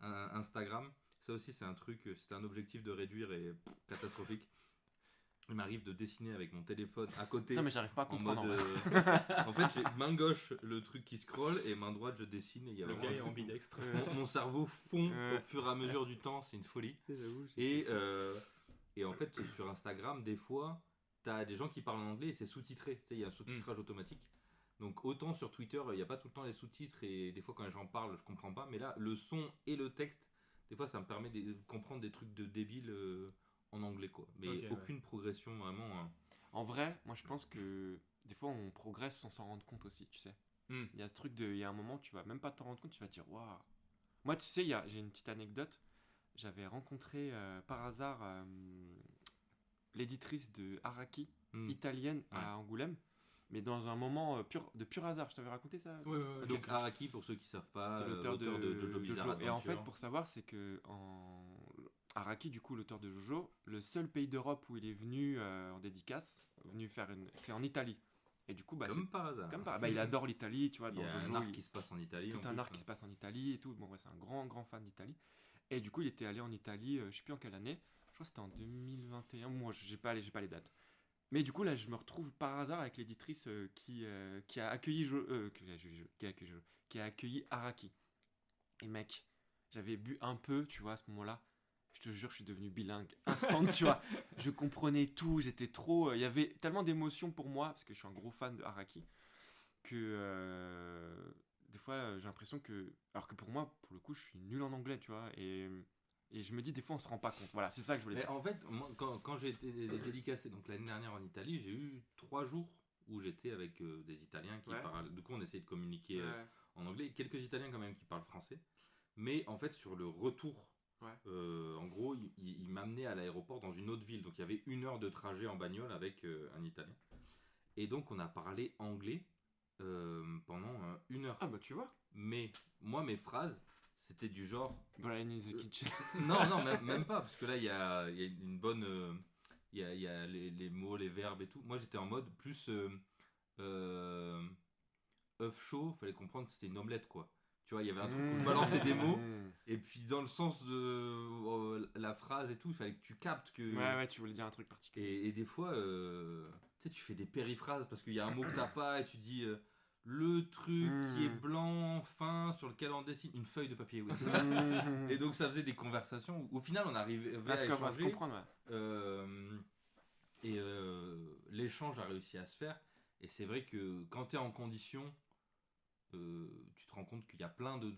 Instagram, ça aussi c'est un truc, c'est un objectif de réduire et catastrophique. Il m'arrive de dessiner avec mon téléphone à côté. Non, mais j'arrive pas à En comprendre. mode, en vrai. en fait, j'ai main gauche le truc qui scrolle et main droite je dessine et il y a Le vraiment gars est un truc où ambidextre. mon cerveau fond Ouais. au fur et à mesure du temps, c'est une folie. J'avoue, Et en fait, sur Instagram, des fois, t'as des gens qui parlent en anglais et c'est sous-titré. Tu sais, il y a un sous-titrage automatique. Donc autant sur Twitter, il n'y a pas tout le temps les sous-titres et des fois quand j'en parle, je comprends pas. Mais là, le son et le texte, des fois, ça me permet de comprendre des trucs de débile en anglais, quoi. Mais Ok, ouais. aucune progression vraiment. Hein. En vrai, moi je pense que des fois on progresse sans s'en rendre compte aussi, tu sais. Hmm. Il y a ce truc de. Il y a un moment, tu vas même pas t'en rendre compte, tu vas te dire waouh. Moi, tu sais, j'ai une petite anecdote. J'avais rencontré par hasard l'éditrice de Araki, italienne, à Angoulême, mais dans un moment de pur hasard. Je t'avais raconté ça? Ouais, ouais, ouais. Donc Araki, pour ceux qui savent pas, C'est l'auteur de Jojo Bizarre Jojo. Et en fait, Adventure. pour savoir, c'est que Araki, du coup, l'auteur de Jojo, le seul pays d'Europe où il est venu en dédicace, c'est en Italie. Et du coup, bah, Comme par hasard. il adore l'Italie, tu vois, Il dans y a Jojo. un arc qui se passe en Italie. Tout en un plus, arc qui se passe en Italie et tout. Bon, ouais, c'est un grand fan d'Italie. Et du coup, il était allé en Italie, je sais plus en quelle année. Je crois que c'était en 2021. Moi, j'ai pas les dates. Mais du coup, là, je me retrouve par hasard avec l'éditrice qui a accueilli qui a accueilli Araki. Et mec, j'avais bu un peu, tu vois, à ce moment-là. Je te jure, je suis devenu bilingue. Instant, tu vois. Je comprenais tout. J'étais trop. Il y avait tellement d'émotions pour moi, parce que je suis un gros fan de Araki, que des fois, j'ai l'impression que. Alors que pour moi, pour le coup, je suis nul en anglais, tu vois. Et je me dis, des fois, on se rend pas compte. Voilà, c'est ça que je voulais Mais dire. en fait, moi, quand j'ai été dédicacé, donc l'année dernière en Italie, j'ai eu 3 jours où j'étais avec des Italiens qui Ouais. parlent. Du coup, on essayait de communiquer Ouais. en anglais. Quelques Italiens quand même qui parlent français. Mais en fait, sur le retour, Ouais. en gros, il m'amenait à l'aéroport dans une autre ville. Donc il y avait 1 heure de trajet en bagnole avec un Italien. Et donc on a parlé anglais pendant 1 heure. Ah, bah, tu vois. Mais moi, mes phrases, c'était du genre. Brian in the kitchen. Non, même pas, parce que là, il y a une bonne. Il y a les mots, les verbes et tout. Moi, j'étais en mode plus. œuf chaud, fallait comprendre que c'était une omelette, quoi. Tu vois, il y avait un truc où je balançais des mots, et puis dans le sens de la phrase et tout, il fallait que tu captes que. Ouais, tu voulais dire un truc particulier. Et des fois, tu sais, tu fais des périphrases parce qu'il y a un mot que t'as pas, et tu dis. Le truc qui est blanc, fin, sur lequel on dessine une feuille de papier, oui, c'est ça. Et donc ça faisait des conversations où, au final on arrivait à À se échanger. comprendre, ouais. L'échange a réussi à se faire. Et c'est vrai que quand tu es en condition, tu te rends compte qu'il y a plein de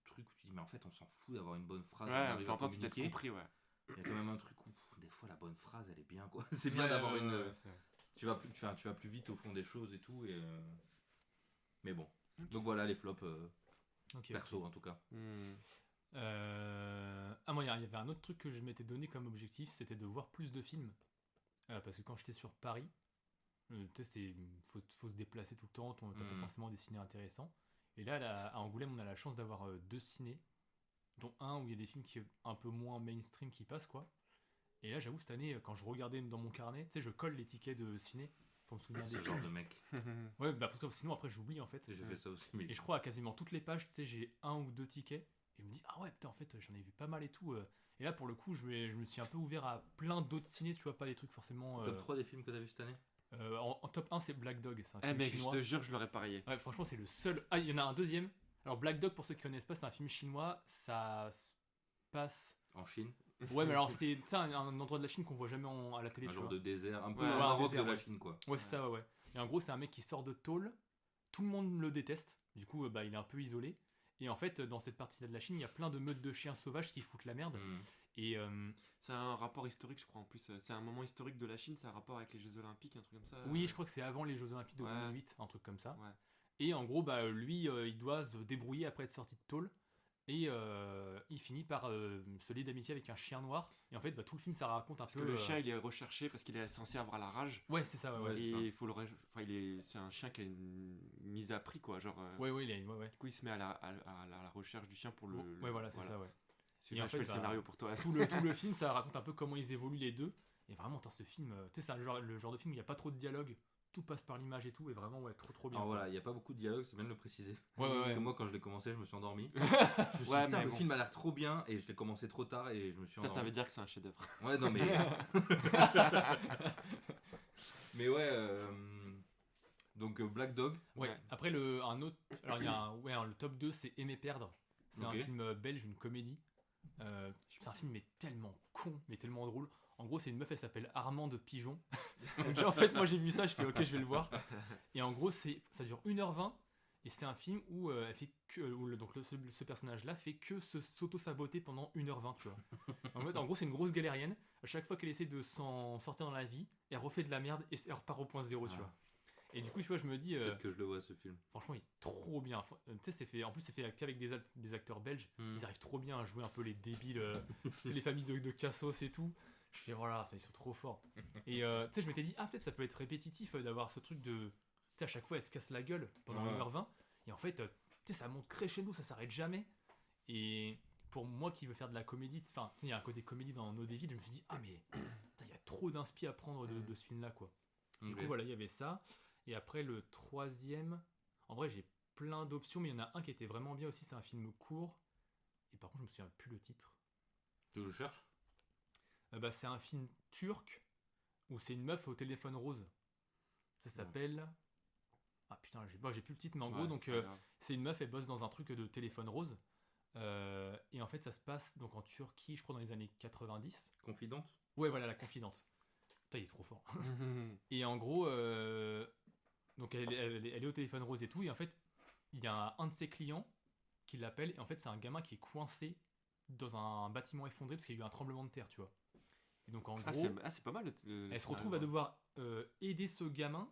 trucs où tu dis mais en fait on s'en fout d'avoir une bonne phrase, on Ouais, arrive peu à importe si t'as communiquer. compris, ouais. Il y a quand même un truc où des fois la bonne phrase elle est bien, quoi. C'est bien d'avoir une. Tu vas plus vite au fond des choses et tout. Mais bon. Donc voilà les flops perso en tout cas. Moi, il y avait un autre truc que je m'étais donné comme objectif, c'était de voir plus de films. Parce que quand j'étais sur Paris, tu sais, faut se déplacer tout le temps, t'as pas forcément des cinés intéressants. Et là, à Angoulême, on a la chance d'avoir 2 cinés, dont un où il y a des films qui un peu moins mainstream qui passent, quoi. Et là, j'avoue, cette année, quand je regardais dans mon carnet, tu sais, je colle les tickets de ciné pour me souvenir des Ce genre films. de mec. Ouais, bah parce que sinon après j'oublie en fait. J'ai fait ça aussi. Mais... Et je crois à quasiment toutes les pages, tu sais, j'ai 1 ou 2 tickets. Et je me dis, ah ouais, putain, en fait, j'en ai vu pas mal et tout. Et là, pour le coup, je me suis un peu ouvert à plein d'autres ciné, tu vois, pas des trucs forcément. Top 3 des films que t'as vu cette année. En top 1, c'est Black Dog. C'est un Eh film mec, je chinois. te jure, je l'aurais parié. Ouais, franchement, c'est le seul. Ah, il y en a un deuxième. Alors, Black Dog, pour ceux qui connaissent pas, c'est un film chinois. Ça se passe. En Chine. Ouais, mais alors, c'est un endroit de la Chine qu'on voit jamais à la télé, Un tu genre vois. de désert. Un peu Ouais, un un Maroc désert, de la ouais. Chine, quoi. Ouais, c'est ça, ouais. Et en gros, c'est un mec qui sort de tôle. Tout le monde le déteste. Du coup, bah, il est un peu isolé. Et en fait, dans cette partie-là de la Chine, il y a plein de meutes de chiens sauvages qui foutent la merde. Et C'est un rapport historique, je crois, en plus. C'est un moment historique de la Chine, c'est un rapport avec les Jeux Olympiques, un truc comme ça. oui, je crois que c'est avant les Jeux Olympiques de Ouais. 2008, un truc comme ça. Ouais. Et en gros, bah, lui, il doit se débrouiller après être sorti de tôle. Et il finit par se lier d'amitié avec un chien noir. Et en fait, bah, tout le film, ça raconte un Parce peu. que le chien, il est recherché parce qu'il est censé avoir la rage. Ouais, c'est ça, ouais. Et il faut c'est un chien qui a une mise à prix, quoi. Genre, Ouais, il a une. Ouais. Du coup, il se met à la recherche du chien pour le. Ouais, voilà, c'est ça, ouais. C'est Et là en je fais fait, le bah, scénario pour toi. Tout le film, ça raconte un peu comment ils évoluent les deux. Et vraiment, dans ce film, tu sais, c'est le genre de film où il n'y a pas trop de dialogue. Tout passe par l'image et tout. Et vraiment, ouais, trop bien. Alors voilà, il n'y a pas beaucoup de dialogue, c'est bien de le préciser. Ouais. Parce que moi, quand je l'ai commencé, je me suis endormi. Je me suis dit, Ouais, putain, mais le bon. film a l'air trop bien et je l'ai commencé trop tard et je me suis endormi. Ça veut dire que c'est un chef-d'œuvre. Ouais, non, mais. Mais ouais. Donc, Black Dog. Ouais. Ouais. Après, un autre. Alors, il y a le top 2, c'est Aimer perdre. C'est Ok. un film belge, une comédie. C'est un film mais tellement con, mais tellement drôle. En gros, c'est une meuf, elle s'appelle Armande Pigeon. Donc, en fait, moi j'ai vu ça, je fais ok, je vais le voir. Et en gros, ça dure 1h20. Et c'est un film où elle fait que. Donc, ce personnage-là fait que s'auto-saboter pendant 1h20, tu vois. En gros, c'est une grosse galérienne. À chaque fois qu'elle essaie de s'en sortir dans la vie, elle refait de la merde et elle repart au point zéro, tu Ah. vois. Et du coup, tu vois, je me dis. Peut-être que je le vois ce film. Franchement, il est trop bien. Tu sais, en plus, c'est fait qu'avec des acteurs belges. Ils arrivent trop bien à jouer un peu les débiles, tu sais, les familles de Cassos et tout. Je fais voilà, putain, ils sont trop forts. Et tu sais, je m'étais dit, peut-être ça peut être répétitif d'avoir ce truc de. Tu sais, à chaque fois, elle se casse la gueule pendant Ouais. 1h20. Et en fait, tu sais, ça monte crescendo, ça s'arrête jamais. Et pour moi qui veux faire de la comédie, enfin, il y a un côté comédie dans No David, je me suis dit, ah mais putain, il y a trop d'inspi à prendre de ce film-là, quoi. Du Ok. coup, voilà, il y avait ça. Et après, le troisième, en vrai, j'ai plein d'options, mais il y en a un qui était vraiment bien aussi, c'est un film court. Et par contre, je me souviens plus le titre. Tu le cherches? Bah, c'est un film turc où c'est une meuf au téléphone rose. Ça s'appelle. Ah putain, j'ai plus le titre, mais en gros, donc c'est pas grave. c'est une meuf, elle bosse dans un truc de téléphone rose. Et en fait, ça se passe donc en Turquie, je crois, dans les années 90. Confidente? Ouais, voilà, la confidente. Putain, il est trop fort. Et en gros, donc elle est au téléphone rose et tout, et en fait, il y a un de ses clients qui l'appelle, et en fait, c'est un gamin qui est coincé dans un bâtiment effondré parce qu'il y a eu un tremblement de terre, tu vois. Et donc, en Ah, gros, c'est pas mal elle se retrouve à devoir aider ce gamin.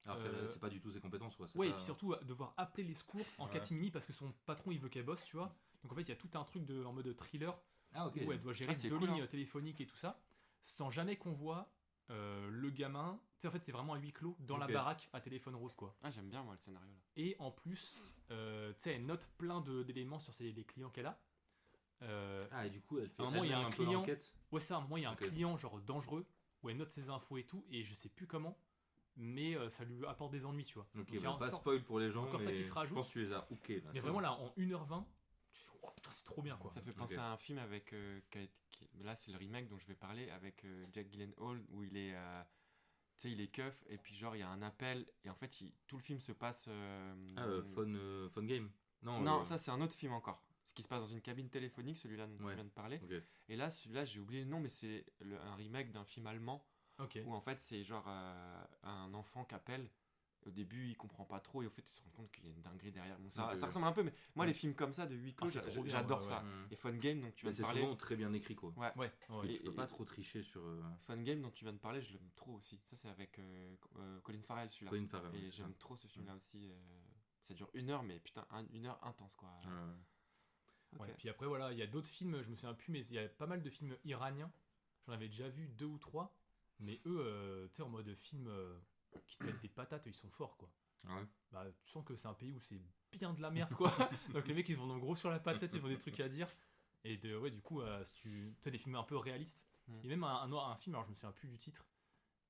Après, Euh, c'est pas du tout ses compétences, quoi. c'est Ouais, et pas- puis surtout devoir appeler les secours en Ouais. catimini parce que son patron il veut qu'elle bosse, tu vois. Donc en fait, il y a tout un truc en mode thriller Ah, ok. où elle doit gérer Ah, c'est deux cool, lignes hein. téléphoniques et tout ça, sans jamais qu'on voit le gamin. Tu sais, en fait, c'est vraiment un huis clos dans la Ok. baraque à téléphone rose, quoi. Ah, j'aime bien moi le scénario là. Et en plus, tu sais, elle note plein d'éléments sur les clients qu'elle a. Ah, et du coup, elle fait À un moment, il y a elle-même un peu client- l'enquête. Ouais, ça, à un moment, il y a un Ok. client genre dangereux où elle note ses infos et tout, et je sais plus comment, mais ça lui apporte des ennuis, tu vois. Ok, Donc, il y a bah, en pas sorte- spoil pour les gens, encore ça mais qui se rajoute. je pense que tu les as hookés. Là, Mais c'est vraiment, bon. là, en 1h20, tu fais, oh putain, c'est trop bien, quoi. Ça fait penser Ok. à un film avec mais là c'est le remake dont je vais parler avec Jack Gyllenhaal où il est tu sais il est keuf et puis genre il y a un appel et en fait tout le film se passe Ah, Fun Game. Non, non ça c'est un autre film encore ce qui se passe dans une cabine téléphonique celui-là dont Ouais. tu viens de parler Ok. et là celui-là j'ai oublié le nom mais c'est un remake d'un film allemand Ok. où en fait c'est genre un enfant qui appelle. Au début, il comprend pas trop et au fait, il se rend compte qu'il y a une dinguerie derrière. Bon, ça, Ok, ça ouais. ressemble un peu, mais moi, Ouais. les films comme ça de huis clos, c'est trop bien, j'adore ouais, ça. Mhm. Et Fun Game, donc tu Mais viens de c'est parler. souvent très bien écrit, quoi. Ouais. Ouais, ouais. Et Et- tu peux pas trop tricher sur Fun Game dont tu viens de parler, je l'aime trop aussi. Ça, c'est avec Colin Farrell, celui-là. Colin Farrell. Et c'est ça. j'aime trop ce film-là aussi. Ça dure 1 heure, mais putain, 1 heure intense, quoi. Ouais. Ok. Ouais, puis après, voilà, il y a d'autres films, je me souviens plus, mais il y a pas mal de films iraniens. J'en avais déjà vu 2 ou 3, mais eux, tu sais, en mode film qui te mettent des patates, ils sont forts, quoi. Ah ouais. Bah, tu sens que c'est un pays où c'est bien de la merde, quoi. Donc les mecs, ils se vont gros sur la patate, ils ont des trucs à dire. Et ouais, du coup, si tu sais, des films un peu réalistes. Mm. Il y a même un film, alors je me souviens plus du titre,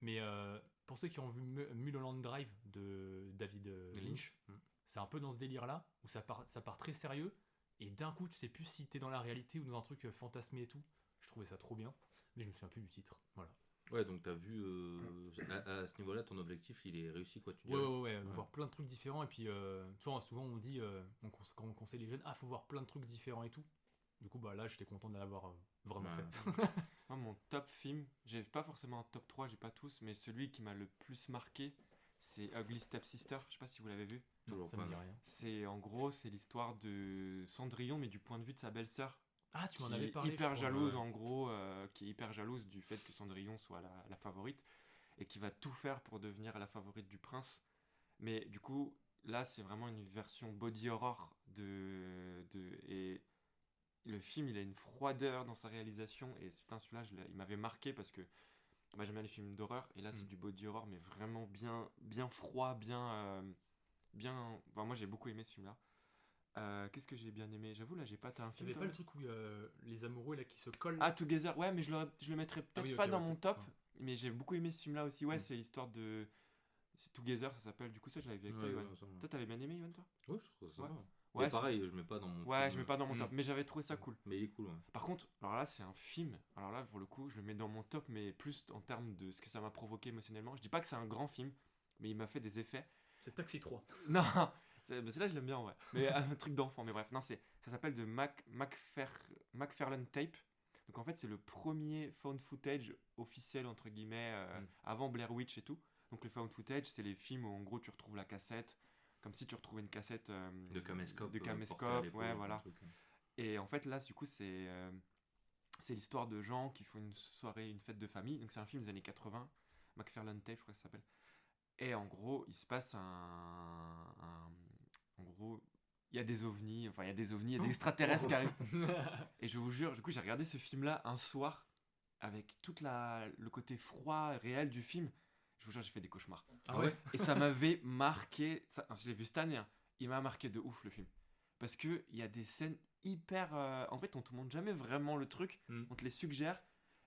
mais pour ceux qui ont vu Mulholland Drive de David Lynch, Mm. c'est un peu dans ce délire-là, où ça part très sérieux, et d'un coup, tu sais plus si t'es dans la réalité ou dans un truc fantasmé et tout. Je trouvais ça trop bien, mais je me souviens plus du titre. Voilà. Ouais, donc t'as vu, à ce niveau-là, ton objectif, il est réussi, quoi, tu Ouais, dirais. ouais, voir plein de trucs différents, et puis, tu vois, souvent on dit, quand on conseille les jeunes, faut voir plein de trucs différents et tout. Du coup, bah là, j'étais content de l'avoir vraiment Ouais. fait. Moi, mon top film, j'ai pas forcément un top 3, j'ai pas tous, mais celui qui m'a le plus marqué, c'est Ugly Stepsister. Je sais pas si vous l'avez vu. Non, Toujours ça pas, me dit non. rien. C'est en gros, c'est l'histoire de Cendrillon, mais du point de vue de sa belle-sœur. Ah, tu m'en Qui avais est parlé. je hyper crois. jalouse ouais. en gros, qui est hyper jalouse du fait que Cendrillon soit la favorite et qui va tout faire pour devenir la favorite du prince. Mais du coup, là, c'est vraiment une version body horror et le film, il a une froideur dans sa réalisation et putain, celui-là, il m'avait marqué parce que moi j'aime bien les films d'horreur et là, c'est Mm. du body horror mais vraiment bien froid, bien. Enfin, moi, j'ai beaucoup aimé ce film-là. Qu'est-ce que j'ai bien aimé? J'avoue, là, j'ai pas. T'as un Tu film avais toi, pas là le truc où les amoureux là qui se collent. Ah, Together, ouais, mais je le mettrais peut-être oui, ok, pas dans ouais, mon top, ouais. mais j'ai beaucoup aimé ce film-là aussi. Ouais, Mm. c'est l'histoire de. C'est Together, ça s'appelle. Du coup, ça, je l'avais vu avec toi, Ouais, Yoann. ouais, ça va. Toi, t'avais bien aimé, Yoann, toi? Ouais, je trouve ça Ouais. sympa. Ouais, Mais pareil, je mets pas dans mon. Ouais, film, je mets pas dans mon Mm. top, mais j'avais trouvé ça cool. Mais il est cool, ouais. Par contre, alors là, c'est un film. Alors là, pour le coup, je le mets dans mon top, mais plus en termes de ce que ça m'a provoqué émotionnellement. Je dis pas que c'est un grand film, mais il m'a fait des effets. C'est Taxi 3. Non, celle-là, je l'aime bien, ouais. Mais un truc d'enfant, mais bref. Non, ça s'appelle de McFarlane Tape. Donc en fait, c'est le premier found footage officiel, entre guillemets, avant Blair Witch et tout. Donc le found footage, c'est les films où en gros tu retrouves la cassette, comme si tu retrouvais une cassette De caméscope. de porté à caméscope, l'épaule, ouais, un voilà. truc, hein. Et en fait, là, du coup, c'est l'histoire de gens qui font une soirée, une fête de famille. Donc c'est un film des années 80, McFarlane Tape, je crois que ça s'appelle. Et en gros, il se passe en gros, il y a des ovnis, enfin il y a des ovnis, il y a des extraterrestres qui arrivent. Et je vous jure, du coup, j'ai regardé ce film-là un soir avec tout le côté froid, réel du film. Je vous jure, j'ai fait des cauchemars. Ah ouais. Et ça m'avait marqué. Je l'ai vu cette année. Hein. Il m'a marqué de ouf le film. Parce qu'il y a des scènes hyper. En fait, on te montre jamais vraiment le truc, Mm. on te les suggère,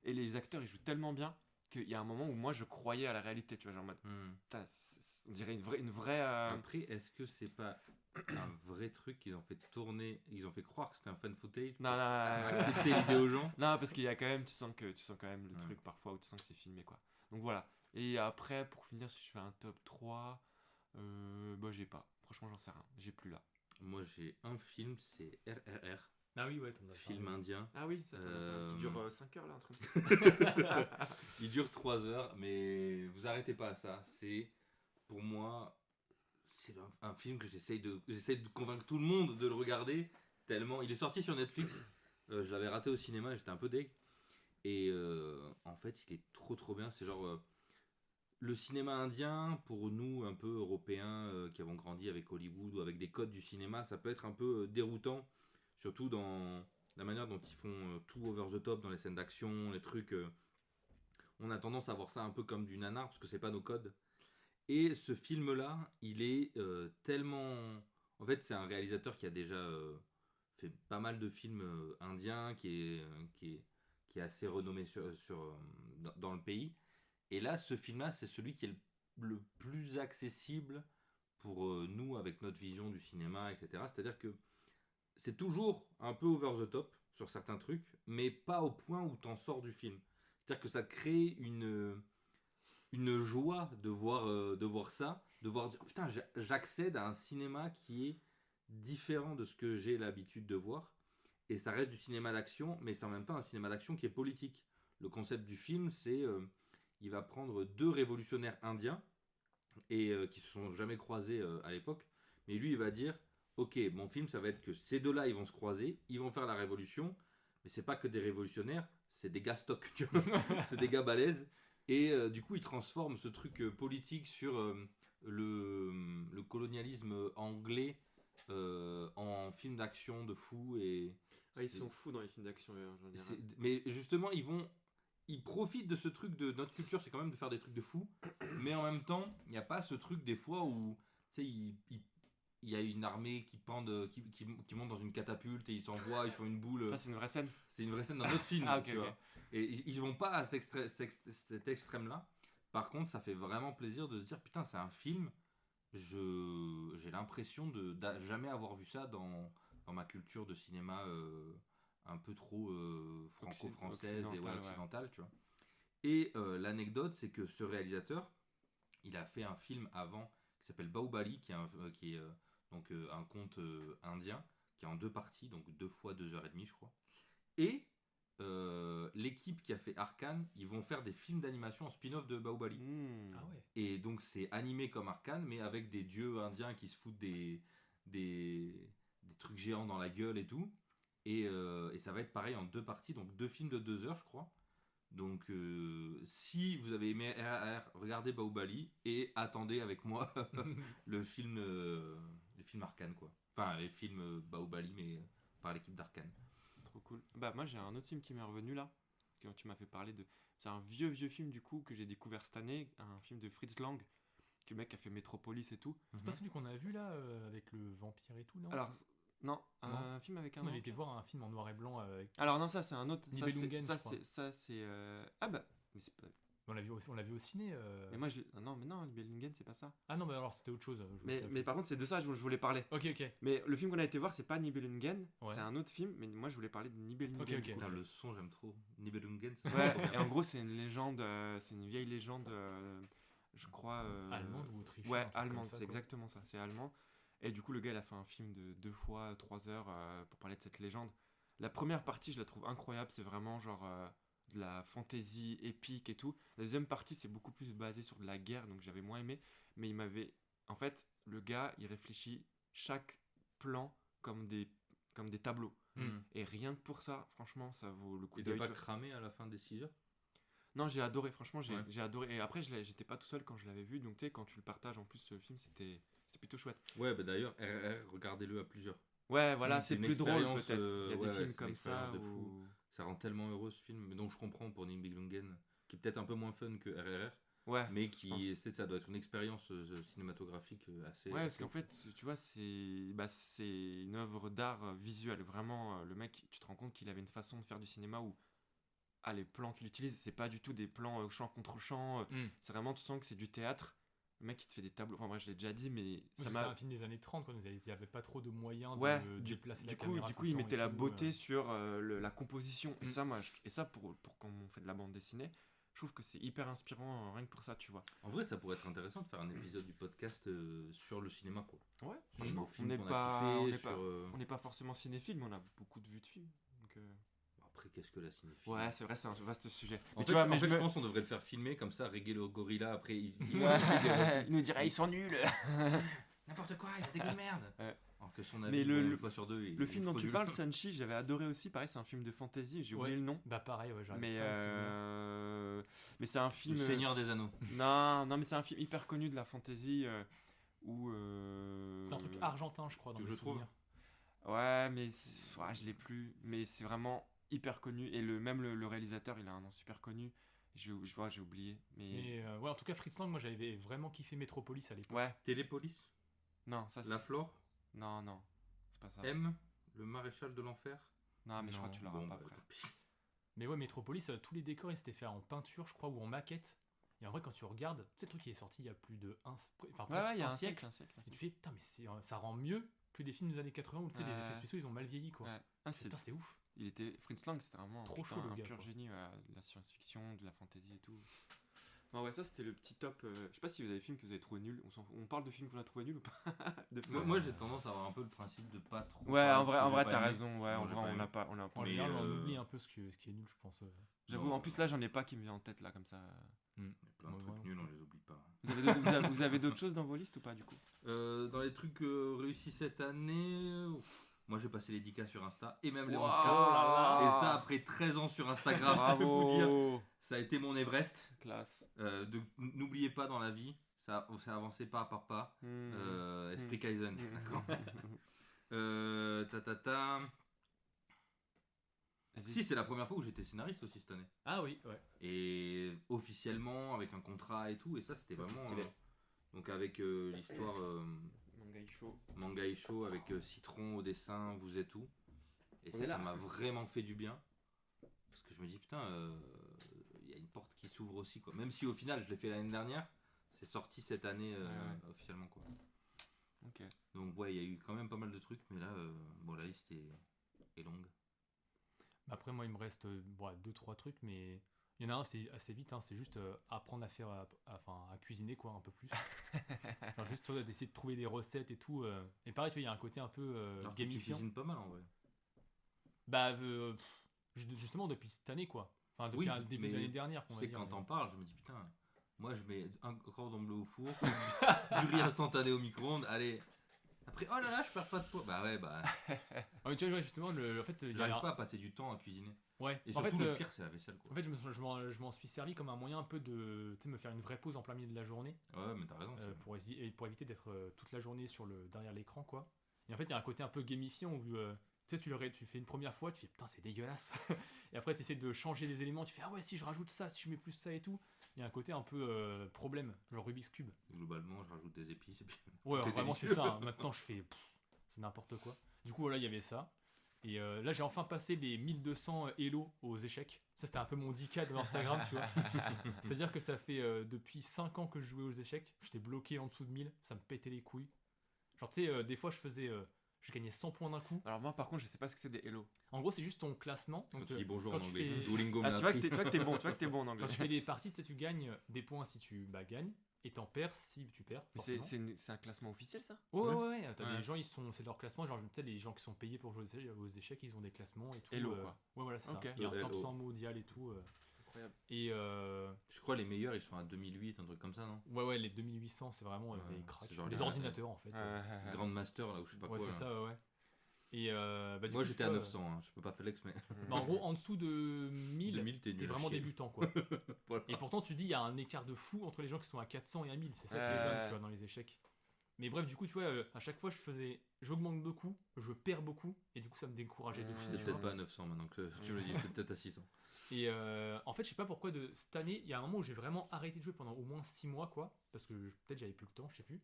et les acteurs ils jouent tellement bien qu'il y a un moment où moi je croyais à la réalité, tu vois, genre en mode, putain, on dirait une vraie. Après, est-ce que c'est pas un vrai truc qu'ils ont fait tourner, ils ont fait croire que c'était un fan footage pour Non, non, accepter l'idée aux gens? non, parce qu'il y a quand même, tu sens quand même le Ouais. truc parfois où tu sens que c'est filmé, quoi. Donc voilà. Et après, pour finir, si je fais un top 3, bah j'ai pas. Franchement, j'en sais rien. J'ai plus là. Moi, j'ai un film, c'est RRR, Ah oui, ouais, t'en as film parlé. indien. Ah oui, ça qui qui dure, dure 5 heures là, un truc. Il dure 3 heures, mais vous arrêtez pas à ça. C'est, pour moi, c'est un film que j'essaye de convaincre tout le monde de le regarder. Tellement, il est sorti sur Netflix. Je l'avais raté au cinéma, j'étais un peu deg. Et en fait, il est trop bien. C'est genre le cinéma indien, pour nous, un peu européens, qui avons grandi avec Hollywood ou avec des codes du cinéma, ça peut être un peu déroutant, surtout dans la manière dont ils font tout over the top dans les scènes d'action, les trucs. On a tendance à voir ça un peu comme du nanar parce que c'est pas nos codes. Et ce film-là, il est tellement. En fait, c'est un réalisateur qui a déjà fait pas mal de films indiens, qui est assez renommé dans le pays. Et là, ce film-là, c'est celui qui est le plus accessible pour nous, avec notre vision du cinéma, etc. C'est-à-dire que c'est toujours un peu over the top sur certains trucs, mais pas au point où t'en sors du film. C'est-à-dire que ça crée une joie de voir ça, de voir dire putain, j'accède à un cinéma qui est différent de ce que j'ai l'habitude de voir. Et ça reste du cinéma d'action, mais c'est en même temps un cinéma d'action qui est politique. Le concept du film, c'est il va prendre deux révolutionnaires indiens et qui se sont jamais croisés à l'époque, mais lui il va dire ok, mon film ça va être que ces deux-là ils vont se croiser, ils vont faire la révolution, mais c'est pas que des révolutionnaires, c'est des gars stock, tu vois. C'est des gars balèzes. Et du coup, il transforme ce truc politique sur le colonialisme anglais en film d'action de fou. Et Ouais, ils c'est- sont fous dans les films d'action, j'en dirais. mais justement, ils profitent de ce truc de notre culture, c'est quand même de faire des trucs de fou. Mais en même temps, il n'y a pas ce truc des fois où, tu sais, il y a une armée qui monte dans une catapulte et ils s'envoient, ils font une boule. Ça, c'est une vraie scène. C'est une vraie scène d'un autre film, Ah, ok, tu ok. vois. Et ils vont pas à cet extrême-là. Par contre, ça fait vraiment plaisir de se dire, putain, c'est un film. J'ai l'impression de jamais avoir vu ça dans ma culture de cinéma un peu trop franco-française et occidentale, ouais. occidentale, tu vois. Et l'anecdote, c'est que ce réalisateur, il a fait un film avant qui s'appelle Bahubali, qui est donc un conte indien, qui est en deux parties, donc 2 fois 2 heures et demie, je crois. Et l'équipe qui a fait Arcane, ils vont faire des films d'animation en spin-off de Bahubali. Hmm. Ah ouais. Et donc c'est animé comme Arcane, mais avec des dieux indiens qui se foutent des trucs géants dans la gueule et tout. Et ça va être pareil en 2 parties, donc 2 films de 2 heures, je crois. Donc si vous avez aimé RRR, regardez Bahubali et attendez avec moi le film Arcane, quoi. Enfin, les films Bahubali, mais par l'équipe d'Arcane. Trop cool. Bah, moi, j'ai un autre film qui m'est revenu là. Que tu m'as fait parler de. C'est un vieux film du coup que j'ai découvert cette année. Un film de Fritz Lang. Que le mec a fait Metropolis et tout. C'est pas celui qu'on a vu là avec le vampire et tout, non? Alors, non, un Non. film avec un. On avait nom. été voir un film en noir et blanc avec. Alors, non, ça, c'est un autre. Ça, Nibelungen, c'est. Ça, je crois. c'est. Ah, bah. Mais c'est pas. On l'a vu au ciné. Mais moi, non, mais non, Nibelungen, c'est pas ça. Ah non, bah alors c'était autre chose. je me souviens Mais plus. par contre, c'est de ça que je voulais parler. Ok, ok. Mais le film qu'on a été voir, c'est pas Nibelungen, Ouais. c'est un autre film, mais moi je voulais parler de Nibelungen. Ok, du ok. coup. Putain, le son, j'aime trop. Nibelungen, ça Ouais, trop et bien. en gros, c'est une légende, c'est une vieille légende, je crois. Allemande ou autrichienne. Ouais, un truc comme allemande, ça, c'est quoi. exactement ça, c'est allemand. Et du coup, le gars, il a fait un film de 2 fois 3 heures pour parler de cette légende. La première partie, je la trouve incroyable, c'est vraiment genre de la fantasy épique et tout. La deuxième partie, c'est beaucoup plus basé sur de la guerre, donc j'avais moins aimé. Mais il m'avait. En fait, le gars, il réfléchit chaque plan comme des tableaux. Mm. Et rien que pour ça, franchement, ça vaut le coup Il était d'œil. pas tu vois. cramé à la fin des 6 heures? Non, j'ai adoré, franchement, Ouais. j'ai adoré. Et après, j'étais pas tout seul quand je l'avais vu, donc tu sais, quand tu le partages en plus, ce film, c'est plutôt chouette. Ouais, bah d'ailleurs, RRR, regardez-le à plusieurs. Ouais, voilà, C'est c'est une plus drôle expérience, peut-être. Il y a ouais, des ouais, films c'est comme une ça expérience de où. Ça rend tellement heureux ce film, mais donc je comprends pour Nibelungen, qui est peut-être un peu moins fun que RRR, Ouais. mais je pense. ça doit être une expérience cinématographique assez. Ouais, parce assez qu'en fait, tu vois, c'est une œuvre d'art visuelle. Vraiment, le mec, tu te rends compte qu'il avait une façon de faire du cinéma où les plans qu'il utilise, c'est pas du tout des plans champ contre champ. C'est vraiment, tu sens que c'est du théâtre. Le mec, il te fait des tableaux. Enfin, bref, je l'ai déjà dit, mais Ça ça c'est m'a. un film des années 30, quoi. Il n'y avait pas trop de moyens Ouais, de déplacer la du coup, caméra. du tout coup le il temps mettait et la tout, beauté sur la composition. Et Mm. ça, moi, et ça, pour quand on fait de la bande dessinée, je trouve que c'est hyper inspirant, rien que pour ça, tu vois. En vrai, ça pourrait être intéressant de faire un épisode du podcast sur le cinéma, quoi. Ouais, Sur nos franchement, films qu'on a kiffés, on n'est pas forcément cinéphile, mais on a beaucoup de vues de films. Donc, Après, qu'est-ce que la cinéphilie? ouais, c'est vrai, c'est un vaste sujet. En Mais fait, tu vois, en mais fait, je je me- pense qu'on devrait le faire filmer comme ça, régler le gorilla. Après, il Ouais, il nous dirait, ils sont nuls. n'importe quoi, il a des goûts de merde. Ouais. Alors que son Mais avis, le- une fois sur deux, il Le est film dont tu frauduleux. parles, Sanchi, j'avais adoré aussi. Pareil, c'est un film de fantasy, j'ai oublié Ouais. le nom. Bah pareil, ouais, j'arrive Mais, pas à me souvenir. mais c'est un film. Le Seigneur des Anneaux. Non, non, mais c'est un film hyper connu de la fantasy où. C'est un truc argentin, je crois, dans Tu mes le trouves souvenirs. Ouais, mais je l'ai plus. Mais c'est vraiment hyper connu. Et même le réalisateur, il a un nom super connu. J'ai oublié. Mais ouais, en tout cas, Fritz Lang, moi j'avais vraiment kiffé Metropolis à l'époque. Ouais, Télépolis. non, ça c'est. La Flore. Non, non, c'est pas ça. M. Le Maréchal de l'Enfer. Non, mais je crois Non, que tu l'auras bon, pas, bah, frère. tant pis. Mais ouais, Metropolis, tous les décors ils s'étaient faits en peinture, je crois, ou en maquette. Et en vrai, quand tu regardes, c'est le truc qui est sorti il y a plus de Ouais, presque ouais, il y a un un siècle. siècle, un siècle. un Et tu siècle. fais, putain, mais ça rend mieux que des films des années 80 où tu sais, les Ouais. effets spéciaux ils ont mal vieilli quoi. Ouais. Ah, c'est- Putain, c'est ouf. il était. Fritz Lang, c'était vraiment Trop putain, chaud, le un gars, pur quoi. génie de la science-fiction, de la fantasy et tout. Non, ouais, ça c'était le petit top. Je sais pas si vous avez des films que vous avez trouvé nuls. On parle de films qu'on a trouvé nuls ou pas De Moi, films. moi, j'ai tendance à avoir un peu le principe de pas trop. Ouais, parler en de ce vrai, que en j'ai vrai pas t'as aimé. raison. Ouais, en Moi, j'ai vrai, pas on aimé. n'a pas. On a pas En Mais, général, on euh, oublie un peu ce qui est nul, je pense. J'avoue, Non, en plus là, j'en ai pas qui me vient en tête là comme ça. Il y a plein de Ouais, trucs ouais. nuls, on les oublie pas. Vous avez d'autres choses dans vos listes ou pas du coup Dans les trucs réussis cette année, moi j'ai passé les 10K sur Insta et même les Waouh 11K. Et ça après 13 ans sur Instagram, je peux vous dire, Bravo ça a été mon Everest. Classe. N'oubliez pas dans la vie, ça avancez pas à part pas. Esprit Kaizen, d'accord. Ta. Vas-y. Si, c'est la première fois où j'étais scénariste aussi cette année. Ah oui, ouais. Et officiellement, avec un contrat et tout, et ça c'était Ça, c'est vraiment. stylé. Donc avec l'histoire Manga Isho. Manga et Show, avec Citron au dessin, vous êtes où. Et On ça, est là. ça m'a vraiment fait du bien. Parce que je me dis, putain, il y a une porte qui s'ouvre aussi, quoi. Même si au final, je l'ai fait l'année dernière, c'est sorti cette année Ouais. officiellement, quoi. Ok. Donc ouais, il y a eu quand même pas mal de trucs, mais là, bon, la liste est longue. Après, moi, il me reste 2-3 trucs, mais il y en a un, c'est assez vite, hein, c'est juste apprendre à faire, à cuisiner, quoi, un peu plus. Genre juste d'essayer de trouver des recettes et tout. Et pareil, tu vois, il y a un côté un peu Alors que tu gamifiant. cuisines pas mal en vrai. Bah, justement, depuis cette année, quoi. Enfin, depuis Oui, le début de mais l'année dernière, Tu qu'on va sais, dire. quand mais- t'en parles, je me dis, putain, moi je mets un cordon bleu au four, du riz instantané au micro-ondes, allez. Après, oh là là, je perds pas de poids. Bah ouais, bah. Ah, mais tu vois, justement, en fait, il y a J'arrive pas à passer du temps à cuisiner. Ouais, Et en surtout, fait, le pire, c'est la vaisselle, quoi. en fait, je m'en suis servi comme un moyen un peu de me faire une vraie pause en plein milieu de la journée Ouais, mais t'as raison. c'est- pour éviter d'être toute la journée derrière l'écran, quoi. Et en fait, il y a un côté un peu gamifiant où tu sais, tu fais une première fois, tu fais putain, c'est dégueulasse. Et après, tu essaies de changer les éléments, tu fais ah ouais, si je rajoute ça, si je mets plus ça et tout. Il y a un côté un peu problème, genre Rubik's Cube. Globalement, je rajoute des épices et puis. Ouais, Tout est vraiment, c'est délicieux. ça. Hein. Maintenant, je fais c'est n'importe quoi. Du coup, voilà, il y avait ça. Et là, j'ai enfin passé les 1200 Hello aux échecs. Ça, c'était un peu mon 10K de Instagram, tu vois. C'est-à-dire que ça fait depuis 5 ans que je jouais aux échecs. J'étais bloqué en dessous de 1000. Ça me pétait les couilles. Genre, tu sais, des fois, je gagnais 100 points d'un coup. Alors moi par contre je sais pas ce que c'est des hello. En gros, c'est juste ton classement. Quand Donc, tu dis bonjour quand en tu anglais. fais- Duolingo Ah, tu vois que m'a appris. t'es bon, en anglais. quand tu fais des parties, tu sais, tu gagnes des points si tu gagnes. Et t'en perds si tu perds. Mais Forcément. c'est un classement officiel ça Ouais. T'as Ouais. des gens, c'est leur classement. Genre, tu sais, les gens qui sont payés pour jouer aux échecs, ils ont des classements et tout. Hello, quoi. Ouais, voilà, c'est Ok. ça. Il y a un top Hello. 100 mondial et tout. Incroyable. Et Je crois les meilleurs, ils sont à 2008, un truc comme ça, non? ouais, les 2800, c'est vraiment Ouais, des c'est cracks. genre Les les- ordinateurs, en fait. Grandmaster, là, ou je sais pas Ouais, quoi. c'est là. ça, ouais. Et du Moi coup, j'étais tu à vois, 900, hein. Je peux pas flex, mais. bah, en gros, en dessous de 1000, 2000, t'es t'es nul à vraiment chier. débutant, quoi. Voilà. Et pourtant, tu dis, il y a un écart de fou entre les gens qui sont à 400 et à 1000. C'est ça qui est Ouais. dingue, tu vois, dans les échecs. Mais bref, du coup, tu vois, à chaque fois, j'augmente beaucoup, je perds beaucoup, et du coup, ça me décourageait de fou. C'est tu peut-être vois. pas à 900 maintenant que tu me le dis, c'est peut-être à 600. Et en fait, je sais pas pourquoi, cette année, il y a un moment où j'ai vraiment arrêté de jouer pendant au moins 6 mois, quoi, parce que peut-être j'avais plus le temps, je sais plus.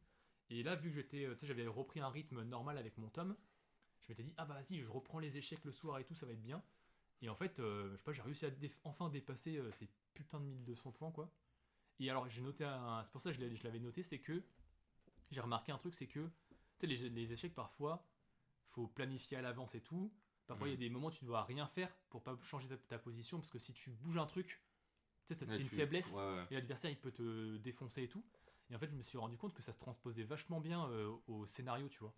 Et là, vu que j'avais repris un rythme normal avec mon tome, je m'étais dit, ah bah vas-y, je reprends les échecs le soir et tout, ça va être bien. Et en fait, je sais pas, j'ai réussi à enfin dépasser ces putains de 1200 points, quoi. Et alors, j'ai noté c'est pour ça que je l'avais noté, c'est que j'ai remarqué un truc, c'est que tu sais, les échecs, parfois, faut planifier à l'avance et tout. Parfois, il y a des moments où tu dois rien faire pour pas changer ta position, parce que si tu bouges un truc, tu sais, ça te fait une faiblesse, Ouais. et l'adversaire, il peut te défoncer et tout. Et en fait, je me suis rendu compte que ça se transposait vachement bien au scénario, tu vois.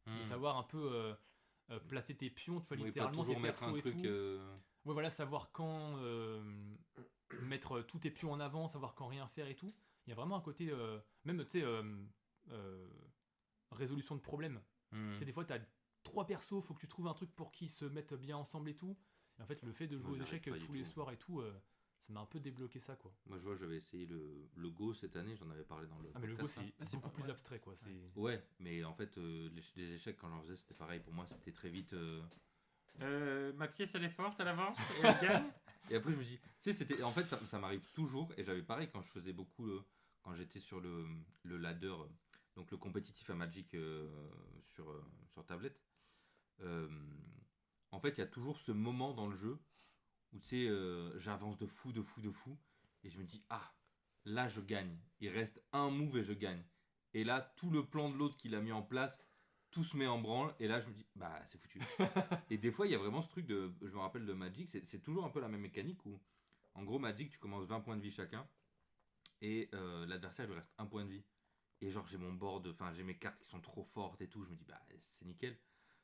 De savoir un peu placer tes pions, tu vois, Oui, littéralement pas tes toujours mettre persos un et truc. tout. Ouais, voilà, savoir quand mettre tous tes pions en avant, savoir quand rien faire et tout. Il y a vraiment un côté, même, tu sais, résolution de problèmes. Tu sais, des fois, t'as 3 persos, faut que tu trouves un truc pour qu'ils se mettent bien ensemble et tout. Et en fait, le fait de jouer Moi, aux j'arrive échecs pas du tous les tout. soirs et tout, ça m'a un peu débloqué ça, quoi. Moi, je vois, j'avais essayé le Go cette année, j'en avais parlé dans le. Ah, mais le Go, podcast, hein. c'est beaucoup plus abstrait, quoi. Ouais, mais en fait, les échecs, quand j'en faisais, c'était pareil. Pour moi, c'était très vite. Ma pièce, elle est forte, elle avance, et elle gagne. Et après, je me dis, tu sais, c'était. En fait, ça m'arrive toujours, et j'avais pareil quand je faisais beaucoup. Quand j'étais sur le ladder, donc le compétitif à Magic sur tablette. En fait, il y a toujours ce moment dans le jeu où tu sais, j'avance de fou, et je me dis, ah, là je gagne. Il reste un move et je gagne. Et là, tout le plan de l'autre qu'il a mis en place, tout se met en branle, et là je me dis, bah c'est foutu. Et des fois, il y a vraiment ce truc de. Je me rappelle de Magic, c'est toujours un peu la même mécanique où, en gros, Magic, tu commences 20 points de vie chacun, et l'adversaire lui reste 1 point de vie. Et genre, j'ai mon board, enfin, j'ai mes cartes qui sont trop fortes et tout, je me dis, bah c'est nickel.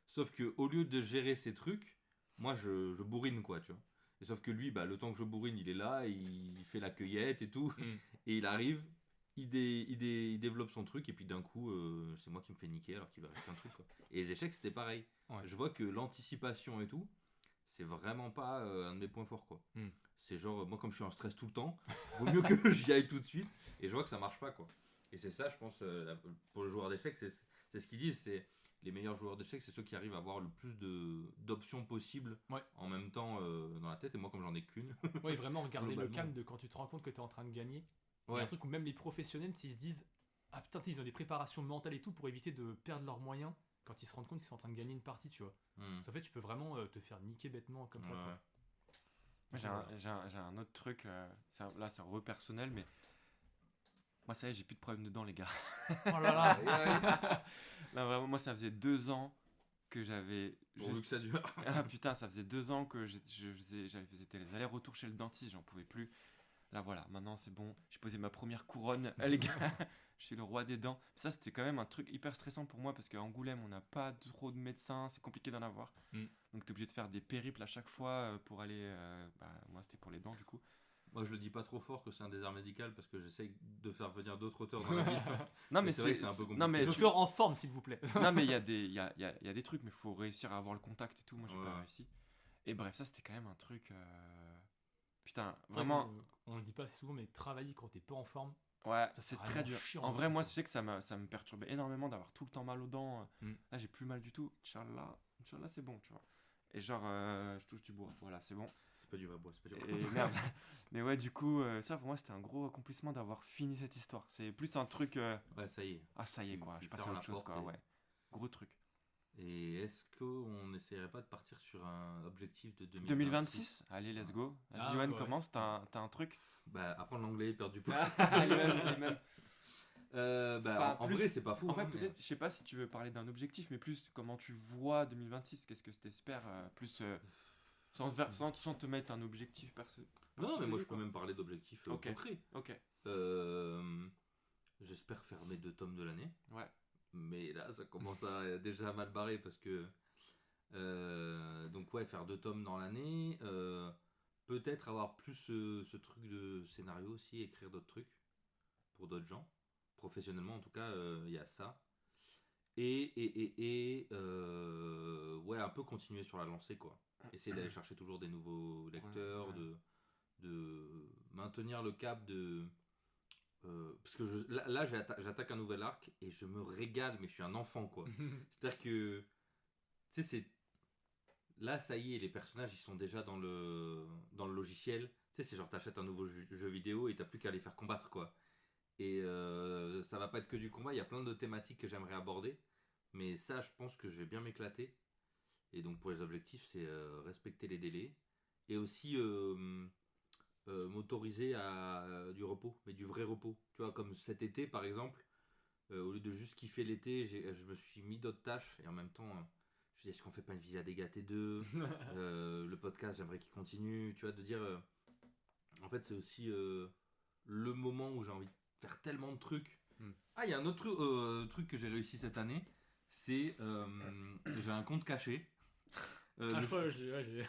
Sauf que au lieu de gérer ces trucs, moi je bourrine, quoi, tu vois. Et sauf que lui, bah, le temps que je bourrine, il est là, il fait la cueillette et tout, et il arrive, il développe son truc, et puis d'un coup, c'est moi qui me fais niquer alors qu'il va rester un truc, quoi. Et les échecs, c'était pareil. Ouais. Je vois que l'anticipation et tout, c'est vraiment pas un de mes points forts, quoi. C'est genre, moi, comme je suis en stress tout le temps, vaut mieux que j'y aille tout de suite, et je vois que ça marche pas, quoi. Et c'est ça, je pense, pour le joueur d'échecs, c'est ce qu'ils disent, c'est les meilleurs joueurs d'échecs, c'est ceux qui arrivent à avoir le plus d'options possibles en même temps dans la tête. Et moi, comme j'en ai qu'une. Ouais, vraiment regarder le Globalement. calme de quand tu te rends compte que tu es en train de gagner. Il y Ouais. a un truc où même les professionnels, s'ils se disent, ah putain, ils ont des préparations mentales et tout pour éviter de perdre leurs moyens quand ils se rendent compte qu'ils sont en train de gagner une partie, tu vois. Parce qu'en fait, tu peux vraiment te faire niquer bêtement comme ça, quoi. Moi, j'ai un autre truc, là c'est un re personnel, mais moi ça y est, j'ai plus de problème dedans, les gars. Oh là là. Là vraiment, moi ça faisait 2 ans que j'avais. Pourvu que ça dure. Ah putain, ça faisait 2 ans que j'avais fait les allers-retours chez le dentiste, j'en pouvais plus. Là voilà, maintenant c'est bon, j'ai posé ma première couronne, les gars, je suis le roi des dents. Ça c'était quand même un truc hyper stressant pour moi parce qu'à Angoulême on n'a pas trop de médecins, c'est compliqué d'en avoir. Donc t'es obligé de faire des périples à chaque fois pour aller. Moi c'était pour les dents du coup. Moi, je le dis pas trop fort que c'est un désert médical parce que j'essaye de faire venir d'autres auteurs dans la ville. Non mais c'est vrai que c'est un peu compliqué. Non mais Les auteurs en forme, s'il vous plaît. non mais il y a des trucs, mais il faut réussir à avoir le contact et tout. Moi j'ai pas réussi. Et bref, ça c'était quand même un truc. Putain, vraiment. On le dit pas assez souvent, mais travailler quand t'es pas en forme. Ouais, Ça, c'est c'est très vraiment dur. chiant, En vrai, ça, moi, quoi. je sais que ça me perturbait énormément d'avoir tout le temps mal aux dents. Mm. Là, j'ai plus mal du tout. Inch'Allah, c'est bon, tu vois. Et genre, je touche du bois. Voilà, c'est bon. C'est pas du vrai bois, c'est pas du vrai Et bois. merde. Mais ouais, du coup, ça pour moi, c'était un gros accomplissement d'avoir fini cette histoire. C'est plus un truc. Ouais, ça y est. Ah, ça y est, Tu- quoi. tu Je passe à fermes autre la chose, porte quoi. et- Ouais. Gros truc. Et est-ce qu'on n'essayerait pas de partir sur un objectif de 2026 Allez, let's go. Vas-y, Ah, Yoann, ouais. commence. T'as un truc. Bah, apprendre l'anglais, perdre du poids. Allez, même. Bah, Enfin, en plus- vrai, c'est pas fou. En fait, hein, mais- peut-être, je sais pas si tu veux parler d'un objectif, mais plus comment tu vois 2026, qu'est-ce que t'espères, plus sans te mettre un objectif perso. Non, mais moi, je peux quoi. même parler d'objectifs Ok. concrets. Ok, J'espère faire mes 2 tomes de l'année. ouais. Mais là, ça commence à déjà mal barrer parce que. Donc, ouais, faire 2 tomes dans l'année. Peut-être avoir plus ce truc de scénario aussi, écrire d'autres trucs pour d'autres gens. Professionnellement, en tout cas, il y a ça. Ouais, un peu continuer sur la lancée, quoi. Essayer d'aller chercher toujours des nouveaux lecteurs, Ouais. de maintenir le cap de parce que là j'attaque un nouvel arc et je me régale, mais je suis un enfant quoi. C'est-à-dire que, tu sais, là ça y est, les personnages ils sont déjà dans le logiciel. Tu sais, c'est genre t'achètes un nouveau jeu vidéo et t'as plus qu'à les faire combattre quoi. Et ça va pas être que du combat, il y a plein de thématiques que j'aimerais aborder. Mais ça, je pense que je vais bien m'éclater. Et donc pour les objectifs, c'est respecter les délais. Et aussi m'autoriser à du repos, mais du vrai repos. Tu vois, comme cet été par exemple, au lieu de juste kiffer l'été, je me suis mis d'autres tâches. Et en même temps, je me dis, est-ce qu'on fait pas une Villa des gâtés 2 Le podcast, j'aimerais qu'il continue. Tu vois, de dire... en fait, c'est aussi le moment où j'ai envie de faire tellement de trucs. Ah, il y a un autre truc que j'ai réussi cette année. C'est j'ai un compte caché. Je crois que j'ai.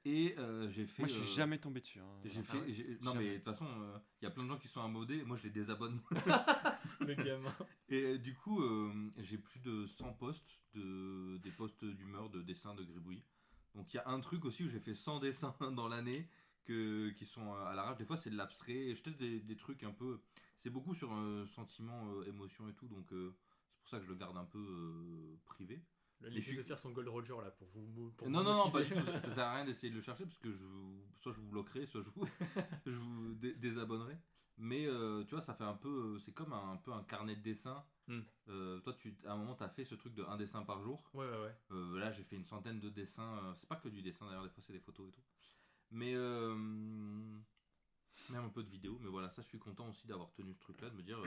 Et j'ai fait. Moi, je suis jamais tombé dessus. Hein. J'ai fait. Non, mais de toute façon, il y a plein de gens qui sont immodés. Moi, je les désabonne. Le gamin. Et du coup, j'ai plus de 100 posts, des posts d'humeur, de dessins, de gribouillis. Donc, il y a un truc aussi où j'ai fait 100 dessins dans l'année qui sont à l'arrache. Des fois, c'est de l'abstrait. Je teste des trucs un peu. C'est beaucoup sur sentiment, émotion et tout. Donc, c'est pour ça que je le garde un peu privé. L'idée de faire son Gold Roger là pour vous. Pour Non, vous non, non, pas motiver. du tout. Ça sert à rien d'essayer de le chercher parce que soit je vous bloquerai, soit je vous désabonnerai. Mais tu vois, ça fait un peu. C'est comme un peu un carnet de dessin. Toi, à un moment, tu as fait ce truc de un dessin par jour. Ouais. Là, j'ai fait une centaine de dessins. C'est pas que du dessin d'ailleurs, des fois, c'est des photos et tout. Mais même un peu de vidéo. Mais voilà, ça, je suis content aussi d'avoir tenu ce truc-là, de me dire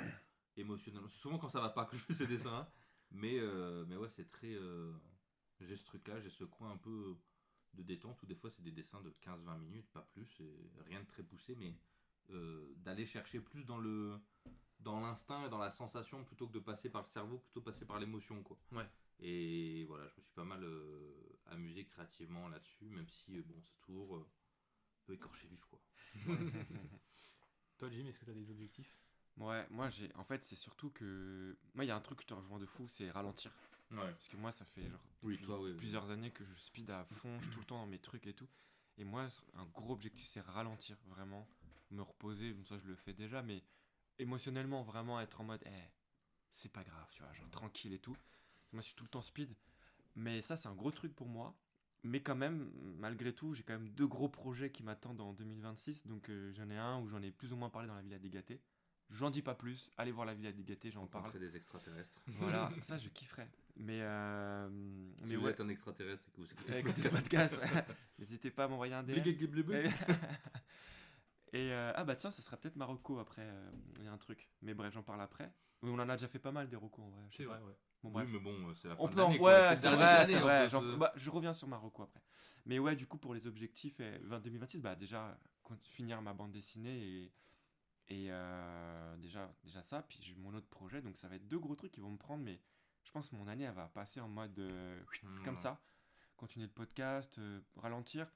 émotionnellement. C'est souvent quand ça va pas que je fais ces dessins. Mais ouais, c'est très. J'ai ce truc-là, j'ai ce coin un peu de détente où des fois c'est des dessins de 15-20 minutes, pas plus, et rien de très poussé, mais d'aller chercher plus dans l'instinct et dans la sensation plutôt que de passer par le cerveau, plutôt passer par l'émotion, quoi. Ouais. Et voilà, je me suis pas mal amusé créativement là-dessus, même si bon, c'est toujours un peu écorché vif, quoi. Toi, Jim, est-ce que tu as des objectifs? Ouais, moi, en fait, c'est surtout que. Moi, il y a un truc que je te rejoins de fou, c'est ralentir. Ouais. Parce que moi, ça fait genre Oui, depuis toi, oui. plusieurs années que je speed à fond, je suis tout le temps dans mes trucs et tout. Et moi, un gros objectif, c'est ralentir, vraiment, me reposer. Bon, ça, je le fais déjà, mais émotionnellement, vraiment être en mode, c'est pas grave, tu vois, genre tranquille et tout. Moi, je suis tout le temps speed. Mais ça, c'est un gros truc pour moi. Mais quand même, malgré tout, j'ai quand même 2 gros projets qui m'attendent en 2026. Donc, j'en ai un où j'en ai plus ou moins parlé dans la Villa des Gâtés. J'en dis pas plus, allez voir la Villa des Gâtés, j'en parle. Rencontrer des extraterrestres. Voilà, ça je kifferais. Mais Si vous ouais, êtes un extraterrestre et que vous écoutez écoutez le podcast, n'hésitez pas à m'envoyer un DM. Et ah bah tiens, ça sera peut-être Marocco après, il y a un truc. Mais bref, j'en parle après. Oui, on en a déjà fait pas mal des recos en vrai. je sais C'est pas. vrai, ouais. Bon Oui, bref. mais bon, c'est la fin On de peut en... l'année, Ouais, quoi. c'est le vrai, dernier c'est de vrai. l'année, on peut se- Bah, je reviens sur Marocco après. Mais ouais, du coup, pour les objectifs 2026, bah déjà, finir ma bande dessinée et déjà ça. Puis j'ai mon autre projet, donc ça va être 2 gros trucs qui vont me prendre. Mais je pense que mon année, elle va passer en mode comme ça. Continuer le podcast, ralentir.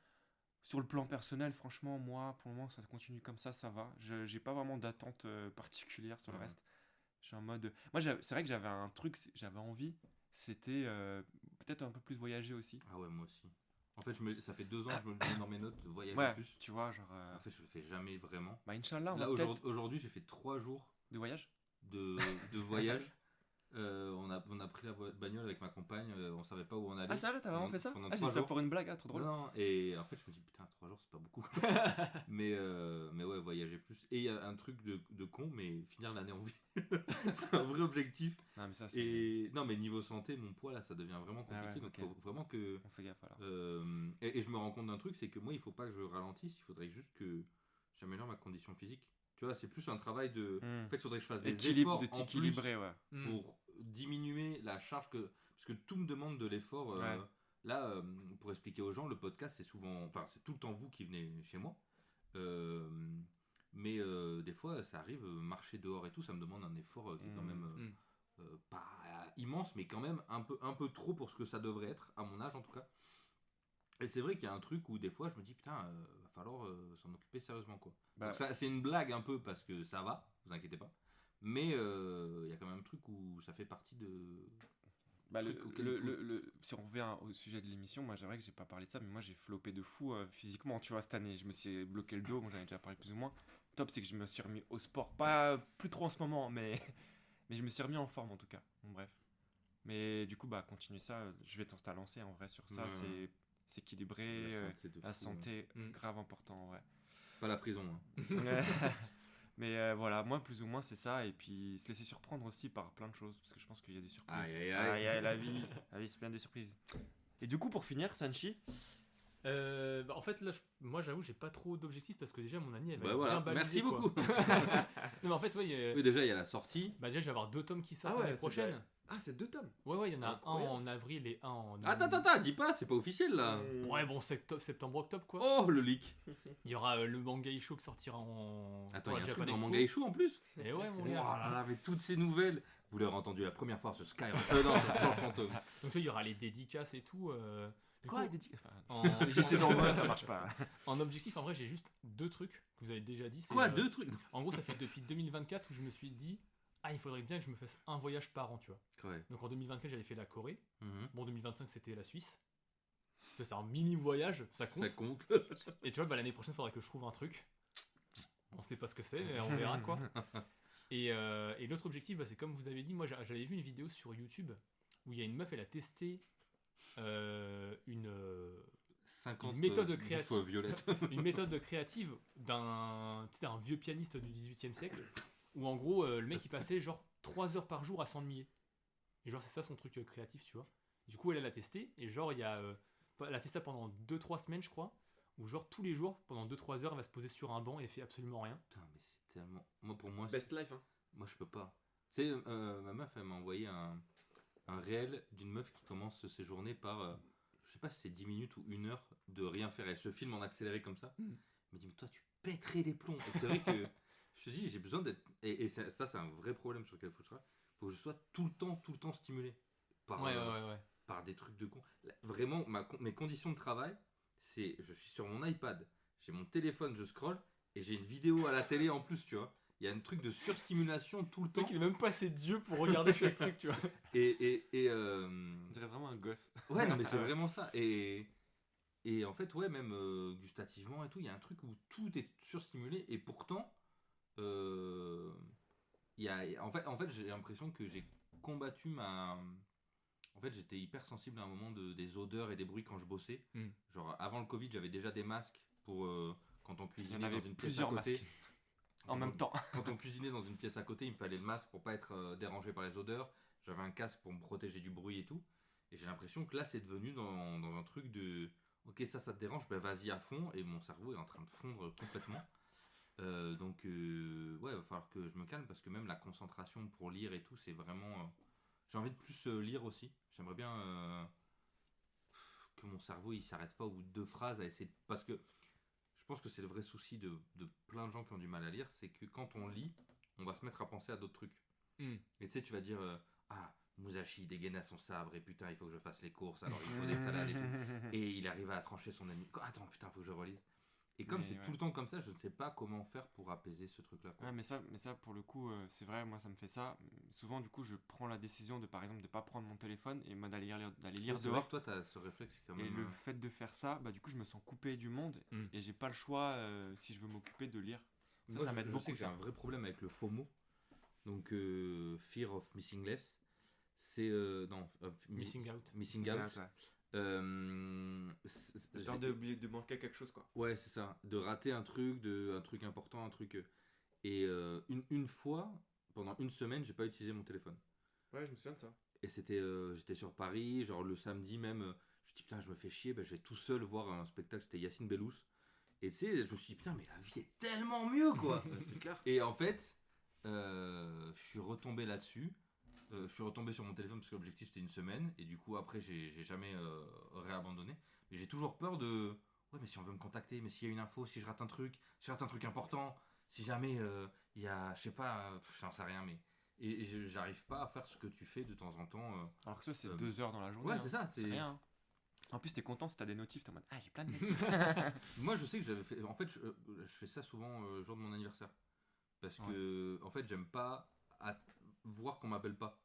Sur le plan personnel, franchement, moi, pour le moment, ça continue comme ça va. J'ai pas vraiment d'attente particulière sur le reste. Je suis en mode. Moi, c'est vrai que j'avais un truc, j'avais envie, c'était peut-être un peu plus voyager aussi. Ah ouais, moi aussi. En fait, ça fait 2 ans que je me le dis dans mes notes, voyager Ouais, plus. tu vois, genre. En fait, je le fais jamais vraiment. Bah, Inch'Allah, on Là, va peut-être. aujourd'hui, j'ai fait 3 jours De voyage. de voyage. On a pris la bagnole avec ma compagne, on savait pas où on allait. Ah, c'est vrai, t'as vraiment fait ça? pendant Ah, j'ai 3 dit ça jours. pour une blague, trop drôle. Non, et en fait, je me dis, putain, 3 jours, c'est pas beaucoup. mais ouais, voyager plus. Et il y a un truc de con, mais finir l'année en vie. C'est un vrai objectif. Non, mais ça, c'est. Et non, mais niveau santé, mon poids là, ça devient vraiment compliqué. Ah ouais, donc, ok. faut vraiment que. On fait gaffe alors. Et je me rends compte d'un truc, c'est que moi, il faut pas que je ralentisse, il faudrait juste que j'améliore ma condition physique. Tu vois, c'est plus un travail de. En fait, il faudrait que je fasse des efforts De en plus t'équilibrer, ouais. pour diminuer la charge que. Parce que tout me demande de l'effort. Ouais. Là, pour expliquer aux gens, le podcast, c'est souvent. Enfin, c'est tout le temps vous qui venez chez moi. Mais des fois, ça arrive, marcher dehors et tout, ça me demande un effort qui est quand même pas immense, mais quand même un peu trop pour ce que ça devrait être, à mon âge en tout cas. Et c'est vrai qu'il y a un truc où des fois, je me dis, putain, va falloir s'en occuper sérieusement, quoi. Bah, Donc ça, c'est une blague un peu parce que ça va, vous inquiétez pas. Mais il y a quand même un truc où ça fait partie de. Bah, truc auquel il faut- si on revient au sujet de l'émission, moi j'aimerais que j'ai pas parlé de ça, mais moi j'ai flopé de fou physiquement, tu vois, cette année. Je me suis bloqué le dos, bon, j'en ai déjà parlé plus ou moins. top, c'est que je me suis remis au sport. Pas plus trop en ce moment, mais, mais je me suis remis en forme en tout cas. Bon, bref. Mais du coup, bah, continue ça. Je vais te lancer en vrai sur ça. Ouais. C'est équilibré. La santé de La fou, santé, hein. grave important en vrai. Pas la prison. Hein. Mais voilà, moi plus ou moins c'est ça. Et puis se laisser surprendre aussi par plein de choses. Parce que je pense qu'il y a des surprises. Aïe, aïe, aïe. La vie c'est plein de surprises. Et du coup, pour finir, Sanchi, En fait, là, moi, j'avoue, j'ai pas trop d'objectifs parce que déjà, mon année, elle va Bah être voilà, bien balisée, merci quoi. beaucoup. Non, mais en fait, ouais, Oui, déjà, il y a la sortie. bah, déjà, je vais avoir 2 tomes qui sortent Ah ouais, l'année c'est prochaine. vrai. Ah, c'est 2 tomes. Ouais, il y en a Incroyable. un en avril et un en. Attends, dis pas, c'est pas officiel là. Ouais, bon, septembre-octobre, quoi. Oh, le leak. Il y aura le manga Isho qui sortira en. Attends, pour il y a la un truc Japan dans Expo. Manga Ishu en plus. Et ouais, mon Oh gars. là là, mais toutes ces nouvelles, vous l'aurez entendu la première fois sur Skyrock. Non, c'est Planche Fantôme. Donc, tu vois, il y aura les dédicaces et tout. Du Quoi, coup, il dit... en, J'essaie d'en voir, ça marche pas. en objectif, en vrai, j'ai juste 2 trucs que vous avez déjà dit. c'est, Quoi, 2 trucs. En gros, ça fait depuis 2024 où je me suis dit, ah, il faudrait bien que je me fasse un voyage par an, tu vois. Ouais. Donc en 2024, j'avais fait la Corée. Mhm. Bon, 2025, c'était la Suisse. Ça, c'est un mini voyage, ça compte. Ça compte. Et tu vois, bah, l'année prochaine, il faudra que je trouve un truc. On sait pas ce que c'est, mais on verra quoi. Et l'autre objectif, bah, c'est comme vous avez dit, moi j'avais vu une vidéo sur YouTube où il y a une meuf, elle a testé une 50 Une méthode bouffes créative. violettes. une méthode créative d'un tu sais, un vieux pianiste du 18e siècle où en gros le mec il passait genre 3 heures par jour à s'ennuyer. Et genre c'est ça son truc créatif, tu vois. Du coup elle l'a testé et genre il y a elle a fait ça pendant 2-3 semaines je crois où genre tous les jours pendant 2-3 heures elle va se poser sur un banc et fait absolument rien. Putain, mais c'est tellement. Moi, pour moi, Best life, hein. moi, je peux pas. Tu sais, ma meuf, elle m'a envoyé un réel d'une meuf qui commence ses journées par, je sais pas si c'est 10 minutes ou 1 heure de rien faire. Elle se filme en accéléré comme ça. Elle me dit, mais toi, tu pèterais les plombs. Et c'est vrai que je te dis, j'ai besoin d'être. Et ça, c'est un vrai problème sur lequel il faut que je travaille. Il faut que je sois tout le temps stimulé par, Ouais. par des trucs de con. Vraiment, mes conditions de travail, c'est je suis sur mon iPad, j'ai mon téléphone, je scrolle et j'ai une vidéo à la télé en plus, tu vois. Il y a un truc de surstimulation tout le Le temps. mec il est même pas assez Dieu pour regarder chaque truc, tu vois. On dirait vraiment un gosse. Ouais, non, mais c'est vraiment ça. Et en fait, ouais, même gustativement et tout, il y a un truc où tout est surstimulé et pourtant, en fait, j'ai l'impression que j'ai combattu ma. En fait, j'étais hyper sensible à un moment des odeurs et des bruits quand je bossais. Genre, avant le Covid, j'avais déjà des masques pour quand on Il y cuisinait en avait dans une pièce à plusieurs côté. masques. En même temps. Quand on cuisinait dans une pièce à côté, il me fallait le masque pour pas être dérangé par les odeurs. J'avais un casque pour me protéger du bruit et tout. Et j'ai l'impression que là, c'est devenu dans un truc de ok, ça te dérange, ben vas-y à fond. Et mon cerveau est en train de fondre complètement. Donc, ouais, il va falloir que je me calme parce que même la concentration pour lire et tout, c'est vraiment. J'ai envie de plus lire aussi. J'aimerais bien que mon cerveau il s'arrête pas au bout de 2 phrases à essayer de. Parce que je pense que c'est le vrai souci de plein de gens qui ont du mal à lire, c'est que quand on lit, on va se mettre à penser à d'autres trucs. Et tu sais, tu vas dire ah, Musashi dégaine à son sabre et putain, il faut que je fasse les courses, alors il faut des salades et tout. Et il arrive à trancher son ennemi. Attends, putain, faut que je relise. Et comme Mais c'est ouais. tout le temps comme ça, je ne sais pas comment faire pour apaiser ce truc-là. Quoi. Ouais, mais ça, pour le coup, c'est vrai, moi ça me fait ça. Souvent, du coup, je prends la décision de, par exemple, de pas prendre mon téléphone et moi d'aller lire C'est vrai dehors. que toi, tu as ce réflexe quand Et même. le fait de faire ça, bah du coup, je me sens coupé du monde Mm. et j'ai pas le choix si je veux m'occuper de lire. Ça, Moi, ça m'aide je sais beaucoup. que j'ai un vrai problème avec le FOMO. Donc, Fear of Missing Less. C'est. Non, Missing out. Missing Out. Genre de manquer quelque chose, quoi. Ouais, c'est ça. De rater un truc important, un truc. Et une fois, pendant une semaine, j'ai pas utilisé mon téléphone. Ouais, je me souviens de ça. Et c'était, j'étais sur Paris, genre le samedi même. Je me suis dit, putain, je me fais chier, je vais tout seul voir un spectacle. C'était Yacine Bellous. Et tu sais, je me suis dit, putain, mais la vie est tellement mieux, quoi. C'est clair. Et en fait, je suis retombé là-dessus. Je suis retombé sur mon téléphone parce que l'objectif c'était une semaine. Et du coup, après, j'ai jamais réabandonné. Mais j'ai toujours peur de. Ouais, mais si on veut me contacter, mais s'il y a une info, si je rate un truc important, si jamais il y a. Je sais pas, j'en sais rien, mais. Et j'arrive pas à faire ce que tu fais de temps en temps. Alors que ça, c'est 2 heures dans la journée. Ouais, hein. c'est ça. C'est C'est rien. Hein. En plus, t'es content si t'as des notifs. T'es en mode ah, j'ai plein de notifs. Moi, je sais que j'avais fait. En fait, je fais ça souvent le jour de mon anniversaire. Parce que, en fait, j'aime pas voir qu'on m'appelle pas.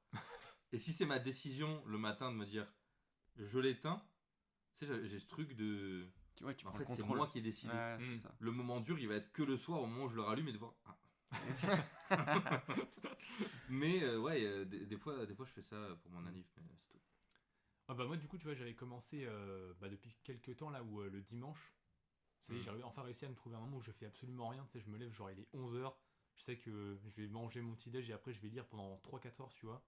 Et si c'est ma décision le matin de me dire je l'éteins, tu sais, j'ai ce truc de. tu En prends fait, le c'est contrôle. moi qui ai décidé. Ouais, c'est Mm. ça. Le moment dur, il va être que le soir au moment où je le rallume et de voir. Ah. Mais ouais, des fois, je fais ça pour mon anniv, mais c'est tout. Ah bah moi du coup tu vois j'avais commencé depuis quelques temps là où le dimanche, vous savez, j'ai enfin réussi à me trouver un moment où je fais absolument rien, tu sais, je me lève genre il est 11h, je sais que je vais manger mon petit déj et après je vais lire pendant 3-4 heures tu vois.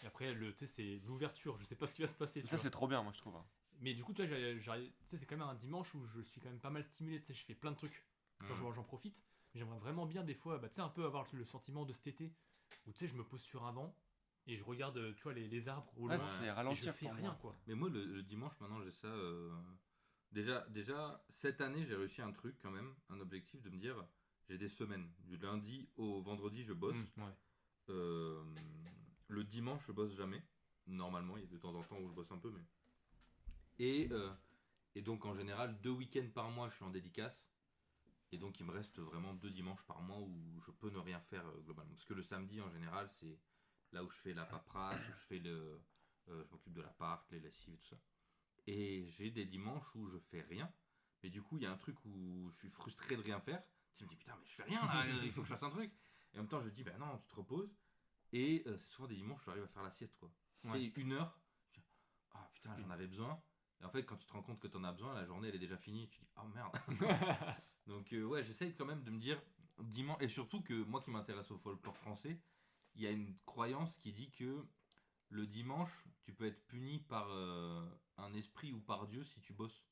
Et après tu sais c'est l'ouverture, je sais pas ce qui va se passer tu Ça, vois. c'est trop bien, moi, je trouve. Mais du coup tu vois tu sais c'est quand même un dimanche où je suis quand même pas mal stimulé, tu sais je fais plein de trucs. Genre j'en profite, mais j'aimerais vraiment bien des fois tu sais un peu avoir le sentiment de cet été où tu sais je me pose sur un banc et je regarde tu vois les arbres au Ouais, loin c'est et je ralentir fais pour rien moi. quoi. Mais moi, le dimanche, maintenant, j'ai ça. Déjà, cette année, j'ai réussi un truc quand même, un objectif de me dire j'ai des semaines. Du lundi au vendredi, je bosse. Ouais. Euh, le dimanche, je bosse jamais. Normalement, il y a de temps en temps où je bosse un peu, mais. Et donc, en général, 2 week-ends par mois, je suis en dédicace. Et donc, il me reste vraiment 2 dimanches par mois où je peux ne rien faire globalement. Parce que le samedi, en général, c'est là où je fais la paperasse, où je fais je m'occupe de l'appart, les lessives et tout ça. Et j'ai des dimanches où je fais rien. Mais du coup, il y a un truc où je suis frustré de rien faire. Tu me dis, putain, mais je fais rien là, il faut que je fasse un truc. Et en même temps, je me dis, bah non, tu te reposes. Et c'est souvent des dimanches où j'arrive à faire la sieste, quoi. Ouais. Tu sais, 1 heure. Ah putain, j'en avais besoin. Et en fait, quand tu te rends compte que t'en as besoin, la journée elle est déjà finie. Tu dis, oh merde. Donc, ouais, j'essaye quand même de me dire, dimanche. Et surtout que moi qui m'intéresse au folklore français, il y a une croyance qui dit que le dimanche, tu peux être puni par un esprit ou par Dieu si tu bosses.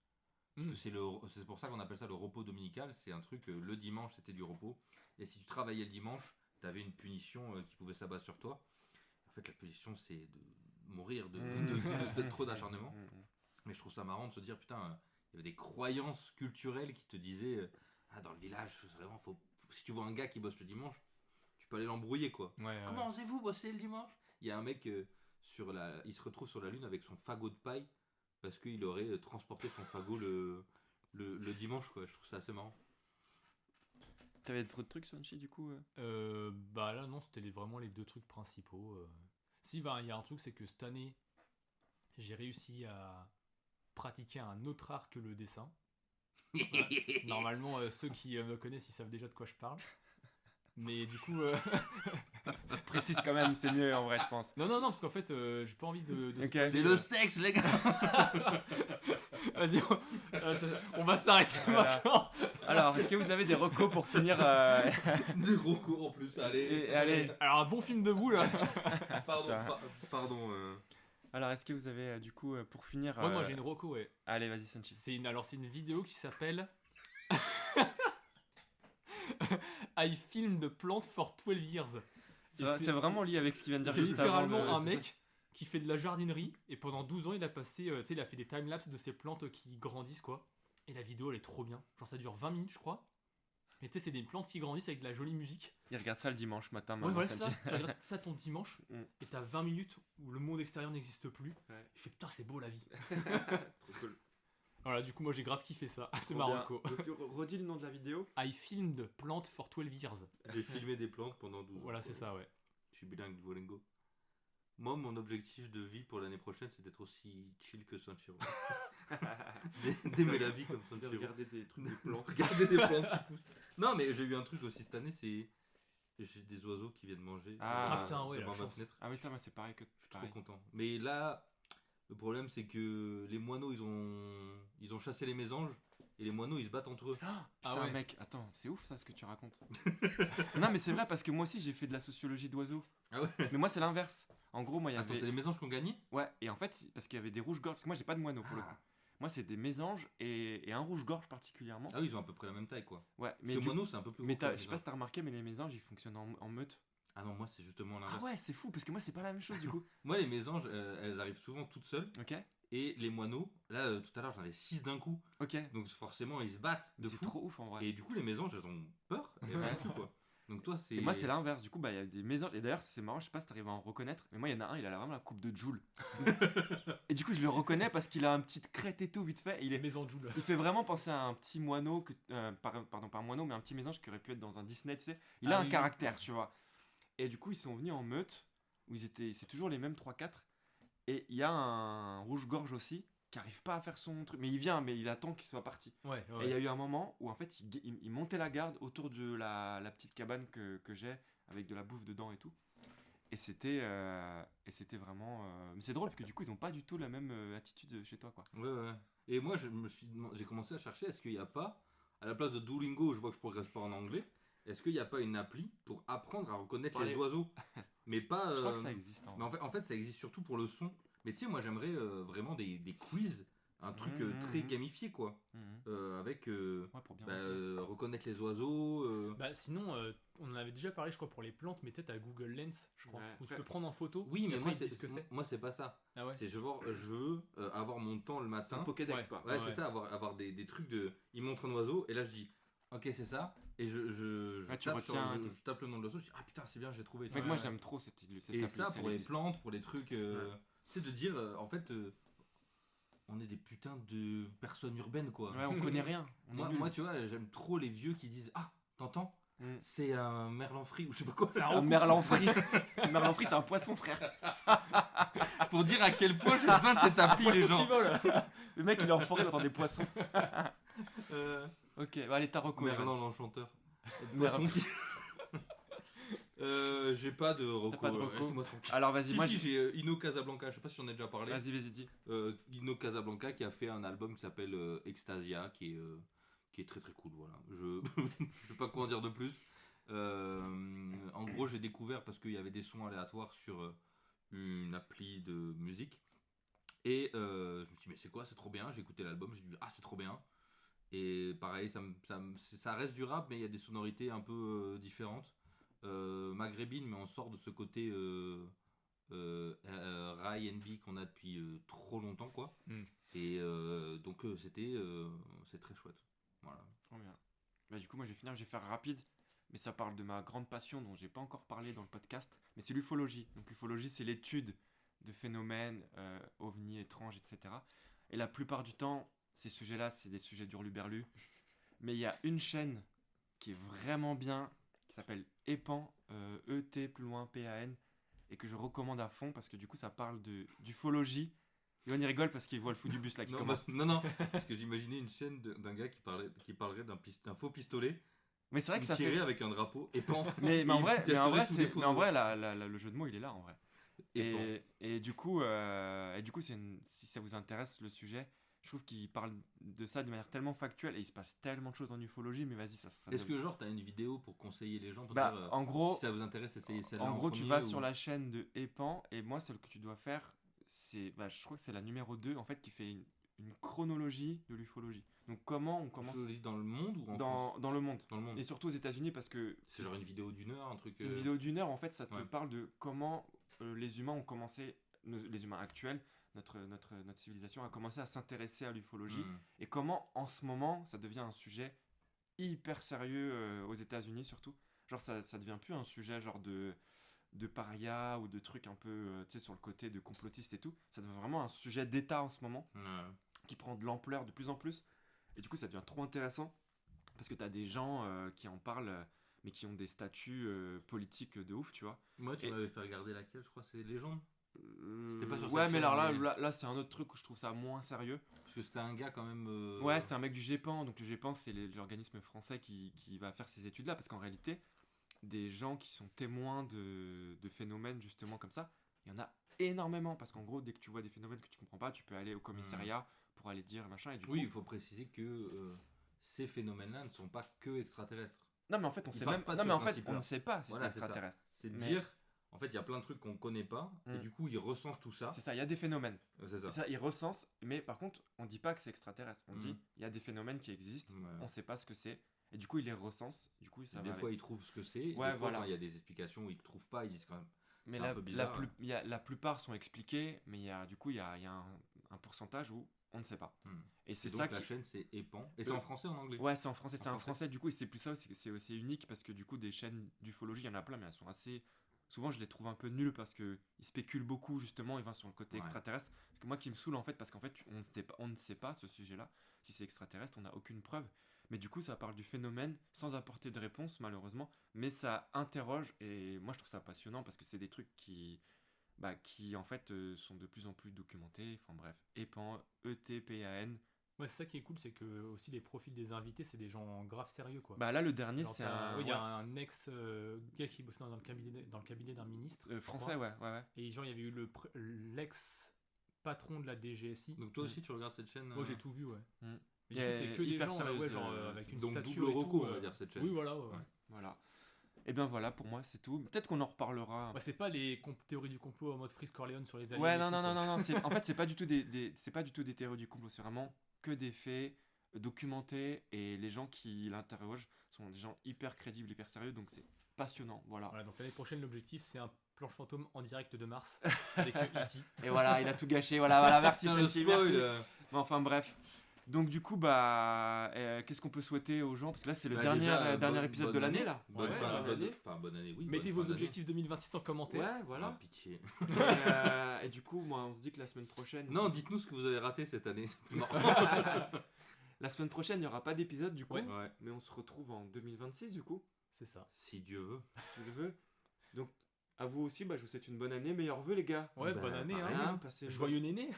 Parce que c'est pour ça qu'on appelle ça le repos dominical. C'est un truc, le dimanche c'était du repos. Et si tu travaillais le dimanche, tu avais une punition qui pouvait s'abattre sur toi. En fait, la punition c'est de mourir de trop d'acharnement. Mais je trouve ça marrant de se dire, putain, il y avait des croyances culturelles qui te disaient, ah, dans le village, vraiment, si tu vois un gars qui bosse le dimanche, tu peux aller l'embrouiller, quoi. Ouais, Comment osez-vous bosser le dimanche? Il y a un mec, il se retrouve sur la Lune avec son fagot de paille parce qu'il aurait transporté son fagot le dimanche, quoi. Je trouve ça assez marrant. T'avais d'autres trucs, Sonchi, du coup Bah là non, c'était vraiment les 2 trucs principaux. Si, bah, il y a un truc, c'est que cette année, j'ai réussi à pratiquer un autre art que le dessin. Voilà. Normalement, ceux qui me connaissent, ils savent déjà de quoi je parle. Mais du coup... Précise quand même, c'est mieux en vrai, je pense. Non, parce qu'en fait, j'ai pas envie de Ok. spoiler, C'est le sexe, les gars. Vas-y, on va s'arrêter Voilà. maintenant. Alors, est-ce que vous avez des recos pour finir Des gros cours en plus, allez. et allez. Alors, un bon film de boule. Pardon, Putain. pardon. Alors, est-ce que vous avez, du coup, pour finir... Ouais, moi j'ai une reco, ouais. Allez, vas-y, Sonchi. C'est une vidéo qui s'appelle I filmed the plant for 12 years. Et C'est vraiment lié avec ce qu'il vient de dire C'est juste avant. littéralement un mec qui fait de la jardinerie et pendant 12 ans il a passé, tu sais, il a fait des timelapses de ses plantes qui grandissent quoi. Et la vidéo elle est trop bien. Genre ça dure 20 minutes je crois. Et tu sais, c'est des plantes qui grandissent avec de la jolie musique. Il regarde ça le dimanche matin. Ouais, maintenant, voilà, c'est ça. Sonchi. Tu regardes ça ton dimanche et t'as 20 minutes où le monde extérieur n'existe plus. Ouais. Il fait putain, c'est beau la vie. Trop cool. Voilà, du coup, moi j'ai grave kiffé ça. C'est Trop marrant bien. quoi. Donc, redis le nom de la vidéo. I filmed plant for 12 years. J'ai filmé des plantes pendant 12 ans. Voilà, c'est ça, ouais. Je suis bilingue Duolingo. Moi, mon objectif de vie pour l'année prochaine, c'est d'être aussi chill que Sanchiro. D'aimer la vie comme Sanchiro. Regarder des trucs de plantes. Regarder des plantes qui poussent. Non, mais j'ai eu un truc aussi cette année, c'est. J'ai des oiseaux qui viennent manger. Ah, putain, ouais, devant la ma chance. fenêtre. Ah oui, ça, moi, c'est pareil que... Je suis trop content. Mais là, le problème, c'est que les moineaux, ils ont chassé les mésanges. Et les moineaux, ils se battent entre eux. Putain, ouais. mec, attends, c'est ouf ça ce que tu racontes. Non, mais c'est vrai parce que moi aussi j'ai fait de la sociologie d'oiseaux. Ah ouais. Mais moi c'est l'inverse. En gros, moi il y Attends, avait. c'est les mésanges qui ont gagné? Ouais, et en fait, parce qu'il y avait des rouges-gorges. Parce que moi j'ai pas de moineaux pour le coup. Moi c'est des mésanges et un rouge-gorge particulièrement. Ah oui, ils ont à peu près la même taille, quoi. Ouais, mais Le du- moineau, c'est un peu plus mais gros. que le je sais pas mésange. si t'as remarqué, mais les mésanges ils fonctionnent en meute. Ah non, moi, c'est justement Ah l'inverse. ouais, c'est fou parce que moi c'est pas la même chose du coup. Moi, les mésanges, elles arrivent souvent toutes seules. Ok, Et les moineaux, là, tout à l'heure, j'en avais 6 d'un coup. ok. Donc, forcément, ils se battent de C'est fou. trop ouf en vrai. Et du coup, les mésanges, elles ont peur. Et elles Ouais. viennent plus, quoi. Donc, toi, c'est. Et moi c'est l'inverse, du coup bah il y a des mésanges, et d'ailleurs c'est marrant, je sais pas si t'arrives à en reconnaître, mais moi il y en a un, il a vraiment la coupe de Joule. Et du coup je le reconnais parce qu'il a une petite crête et tout vite fait, et il Les est... maisons Joule. Il fait vraiment penser à un petit moineau, pardon pas un moineau mais un petit mésange qui aurait pu être dans un Disney, tu sais. Il a Ah un oui, caractère, tu vois. Et du coup ils sont venus en meute, où c'est toujours les mêmes 3-4, et il y a un rouge-gorge aussi, qui arrive pas à faire son truc. Mais il vient, mais il attend qu'il soit parti. Ouais, Et il y a eu un moment où en fait il montait la garde autour de la petite cabane que j'ai avec de la bouffe dedans et tout. Et c'était vraiment. Mais c'est drôle parce que du coup ils ont pas du tout la même attitude chez toi quoi. Ouais. Et moi, j'ai commencé à chercher, est-ce qu'il n'y a pas, à la place de Duolingo, je vois que je progresse pas en anglais, est-ce qu'il n'y a pas une appli pour apprendre à reconnaître les oiseaux? Mais pas. Je crois que ça existe. Mais en fait, ça existe surtout pour le son. Mais tu sais, moi, j'aimerais vraiment des quiz, un truc très gamifié, quoi. Avec Ouais, pour bien. reconnaître les oiseaux. Bah sinon, on en avait déjà parlé, je crois, pour les plantes, mais peut-être à Google Lens, je crois, Ouais. où tu peux prendre en photo. Oui, et mais après, moi, ils te disent ce que c'est. moi, c'est pas ça. Ah ouais. C'est je veux avoir mon temps le C'est matin. un Pokédex Ouais. quoi. Ouais, Ouais. c'est ça, avoir des trucs de. Il montre un oiseau, et là je dis, ok, c'est ça, et je Ouais, tu tape, retiens, je tape le nom de l'oiseau, je dis, ah putain, c'est bien, j'ai trouvé. En fait, Ouais, moi ouais. j'aime trop cette Et appli, ça, pour les existe. plantes, pour les trucs, tu sais, de dire, en fait, on est des putains de personnes urbaines, quoi. Ouais, on connaît rien. On est nuls. Moi, tu vois, j'aime trop les vieux qui disent, ah, t'entends Mm. C'est un merlan frit, ou je sais pas quoi. C'est un Un recours, merlan frit. Un merlan frit, c'est un poisson, frère. Pour dire à quel point j'ai besoin de cette appli, les Poisson gens. qui vole. Le mec, il est en forêt, il entend des poissons. Ok, bah allez, t'as reco. Merlan l'enchanteur. Merlan. Poisson qui- J'ai pas de reco. pas de reco laissez-moi tranquille. Alors vas-y, moi Si, j'ai Ino Casablanca, je sais pas si j'en ai déjà parlé. Vas-y, dis. Ino Casablanca qui a fait un album qui s'appelle Extasia, qui est très très cool. Voilà. Je sais pas quoi en dire de plus. En gros, j'ai découvert parce qu'il y avait des sons aléatoires sur une appli de musique. Et je me suis dit, mais c'est quoi? C'est trop bien. J'ai écouté l'album, j'ai dit, ah, c'est trop bien. Et pareil, ça reste du rap, mais il y a des sonorités un peu différentes. Maghrébine, mais on sort de ce côté Rai NB qu'on a depuis trop longtemps, quoi. Mm. Et donc c'est très chouette. Voilà. Trop bien. Bah du coup, moi je vais faire rapide, mais ça parle de ma grande passion dont j'ai pas encore parlé dans le podcast, mais c'est l'ufologie. Donc l'ufologie, c'est l'étude de phénomènes ovnis étranges, etc. Et la plupart du temps, ces sujets-là, c'est des sujets d'hurluberlu. Mais il y a une chaîne qui est vraiment bien, qui s'appelle EPAN, E-T plus loin P-A-N, et que je recommande à fond parce que du coup ça parle d'ufologie. Yoann il rigole parce qu'il voit le fou du bus là qui Non, commence. non, parce que j'imaginais une chaîne d'un gars qui parlerait d'un faux pistolet Mais c'est vrai que ça tiré fait. avec un drapeau et pan. Mais Et en il vrai, testerait tous les faux mais en noms. vrai le jeu de mots il est là en vrai. Et pan. Et du coup, si ça vous intéresse le sujet, je trouve qu'il parle de ça de manière tellement factuelle et il se passe tellement de choses en ufologie, mais vas-y, ça Est-ce que genre t'as une vidéo pour conseiller les gens pour Bah, dire, en gros, si ça vous intéresse, essayez celle-là en gros, tu premier vas ou- sur la chaîne de Epan et moi, celle que tu dois faire, je crois que c'est la numéro 2 en fait qui fait une chronologie de l'ufologie. Donc comment on commence Ufologie dans le monde ou en France dans le monde Dans le monde. et surtout aux États-Unis parce que C'est genre une vidéo d'1 heure, un truc. c'est une vidéo d'une heure en fait, ça te ouais. parle de comment les humains ont commencé, les humains actuels, notre civilisation a commencé à s'intéresser à l'ufologie et comment en ce moment ça devient un sujet hyper sérieux aux États-Unis surtout. Genre ça devient plus un sujet genre de paria ou de trucs un peu tu sais sur le côté de complotiste et tout. Ça devient vraiment un sujet d'État en ce moment Ouais. qui prend de l'ampleur de plus en plus. Et du coup ça devient trop intéressant parce que t'as des gens qui en parlent mais qui ont des statuts politiques de ouf, tu vois. Moi, tu Et- m'avais fait regarder laquelle, je crois, c'est Légende. C'était pas sur Ouais, cette mais chaîne, alors mais- là c'est un autre truc où je trouve ça moins sérieux. Parce que c'était un gars quand même. Ouais, c'était un mec du GEPAN. Donc le GEPAN, c'est l'organisme français qui va faire ces études-là. Parce qu'en réalité, des gens qui sont témoins de phénomènes justement comme ça, il y en a énormément. Parce qu'en gros, dès que tu vois des phénomènes que tu comprends pas, tu peux aller au commissariat pour aller dire machin. Et du Oui, coup... il faut préciser que ces phénomènes-là ne sont pas que extraterrestres. Non, mais en fait, on Ils sait partent même pas de non, ce mais en fait, principe-là. on ne sait pas si Voilà, c'est c'est ça. extraterrestre. C'est de Mais- dire, en fait, il y a plein de trucs qu'on connaît pas, et Mm. du coup, ils recensent tout ça. C'est ça, il y a des phénomènes. C'est ça. Et ça, ils recensent, mais par contre, on dit pas que c'est extraterrestre. On Mm. dit, il y a des phénomènes qui existent, Ouais. on sait pas ce que c'est. Et du coup, ils les recensent. Du coup, ça Des va fois, avec. ils trouvent ce que c'est. Des Ouais, fois, voilà. quand il y a des explications où ils ne trouvent pas, ils disent quand même. Mais c'est un peu bizarre, la plupart sont expliqués, mais du coup, il y a un pourcentage où on ne sait pas. Hmm. Et c'est Et ça donc, la qui... chaîne, c'est Epan. Et c'est en français ou en anglais? Ouais, c'est en français. C'est En un français. français, du coup, et c'est plus ça aussi, c'est aussi unique parce que du coup, des chaînes d'ufologie, il y en a plein, mais elles sont assez. Souvent, je les trouve un peu nulles parce qu'ils spéculent beaucoup, justement, ils vont sur le côté Ouais. extraterrestre. Parce que moi, qui me saoule, en fait, parce qu'en fait, on ne sait pas ce sujet-là. Si c'est extraterrestre, on n'a aucune preuve. Mais du coup, ça parle du phénomène sans apporter de réponse, malheureusement. Mais ça interroge, et moi, je trouve ça passionnant parce que c'est des trucs qui. qui en fait sont de plus en plus documentés. Enfin bref, EPAN, ETPAN. Ouais, c'est ça qui est cool, c'est que aussi les profils des invités, c'est des gens grave sérieux, quoi. Là, le dernier, Genre, c'est t'as- un ouais, il y a un ex gars qui bossait dans le cabinet d'un ministre. je français, crois. ouais. Et genre, il y avait eu l'ex patron de la DGSI. Donc toi aussi, tu regardes cette chaîne Moi, j'ai tout vu, ouais. Mm. Mais du coup, c'est que des Hyper gens, sérieuse, ouais, genre avec une donc statue double et tout, recours, on va dire, cette chaîne. Oui, voilà. Ouais. Ouais. Voilà. Et bien voilà, pour moi, c'est tout. Peut-être qu'on en reparlera. Bah, c'est pas les théories du complot en mode Freeze Corleone sur les aliens. Ouais, et non, tout, non, quoi. non, non, en fait, c'est pas du tout c'est pas du tout des théories du complot, c'est vraiment que des faits documentés et les gens qui l'interrogent sont des gens hyper crédibles, hyper sérieux, donc c'est passionnant, voilà. Voilà, donc l'année prochaine, l'objectif, c'est un planche fantôme en direct de Mars avec E.T. Et voilà, il a tout gâché, voilà, merci Putain, le Senshi, spoil, merci. Mais enfin bref. Donc du coup, qu'est-ce qu'on peut souhaiter aux gens? Parce que là, c'est le déjà, dernier bonne- épisode bonne de l'année, année. là. Bonne Ouais, fin bonne d'année. année. Enfin, bonne année, oui. Mettez bonne vos fin d'année. objectifs 2026 en commentaire. Ouais, Ah, voilà. pitié. Et du coup, moi, on se dit que la semaine prochaine... Non, dites-nous ce que vous avez raté cette année. C'est plus marrant. La semaine prochaine, il n'y aura pas d'épisode, du coup. Ouais. Ouais. Mais on se retrouve en 2026, du coup, C'est ça. Si Dieu veut. si tu le veux. Donc, à vous aussi, je vous souhaite une bonne année. Meilleurs vœux, les gars. Ouais, Bah, bonne année. pareil, Hein. Hein, passez une Joyeux néné.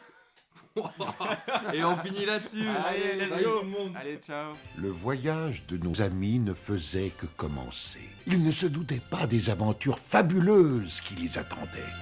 Et on finit là-dessus. Allez, let's Salut go. tout le monde. bonne- Allez, ciao. Le voyage de nos amis ne faisait que commencer. Ils ne se doutaient pas des aventures fabuleuses qui les attendaient.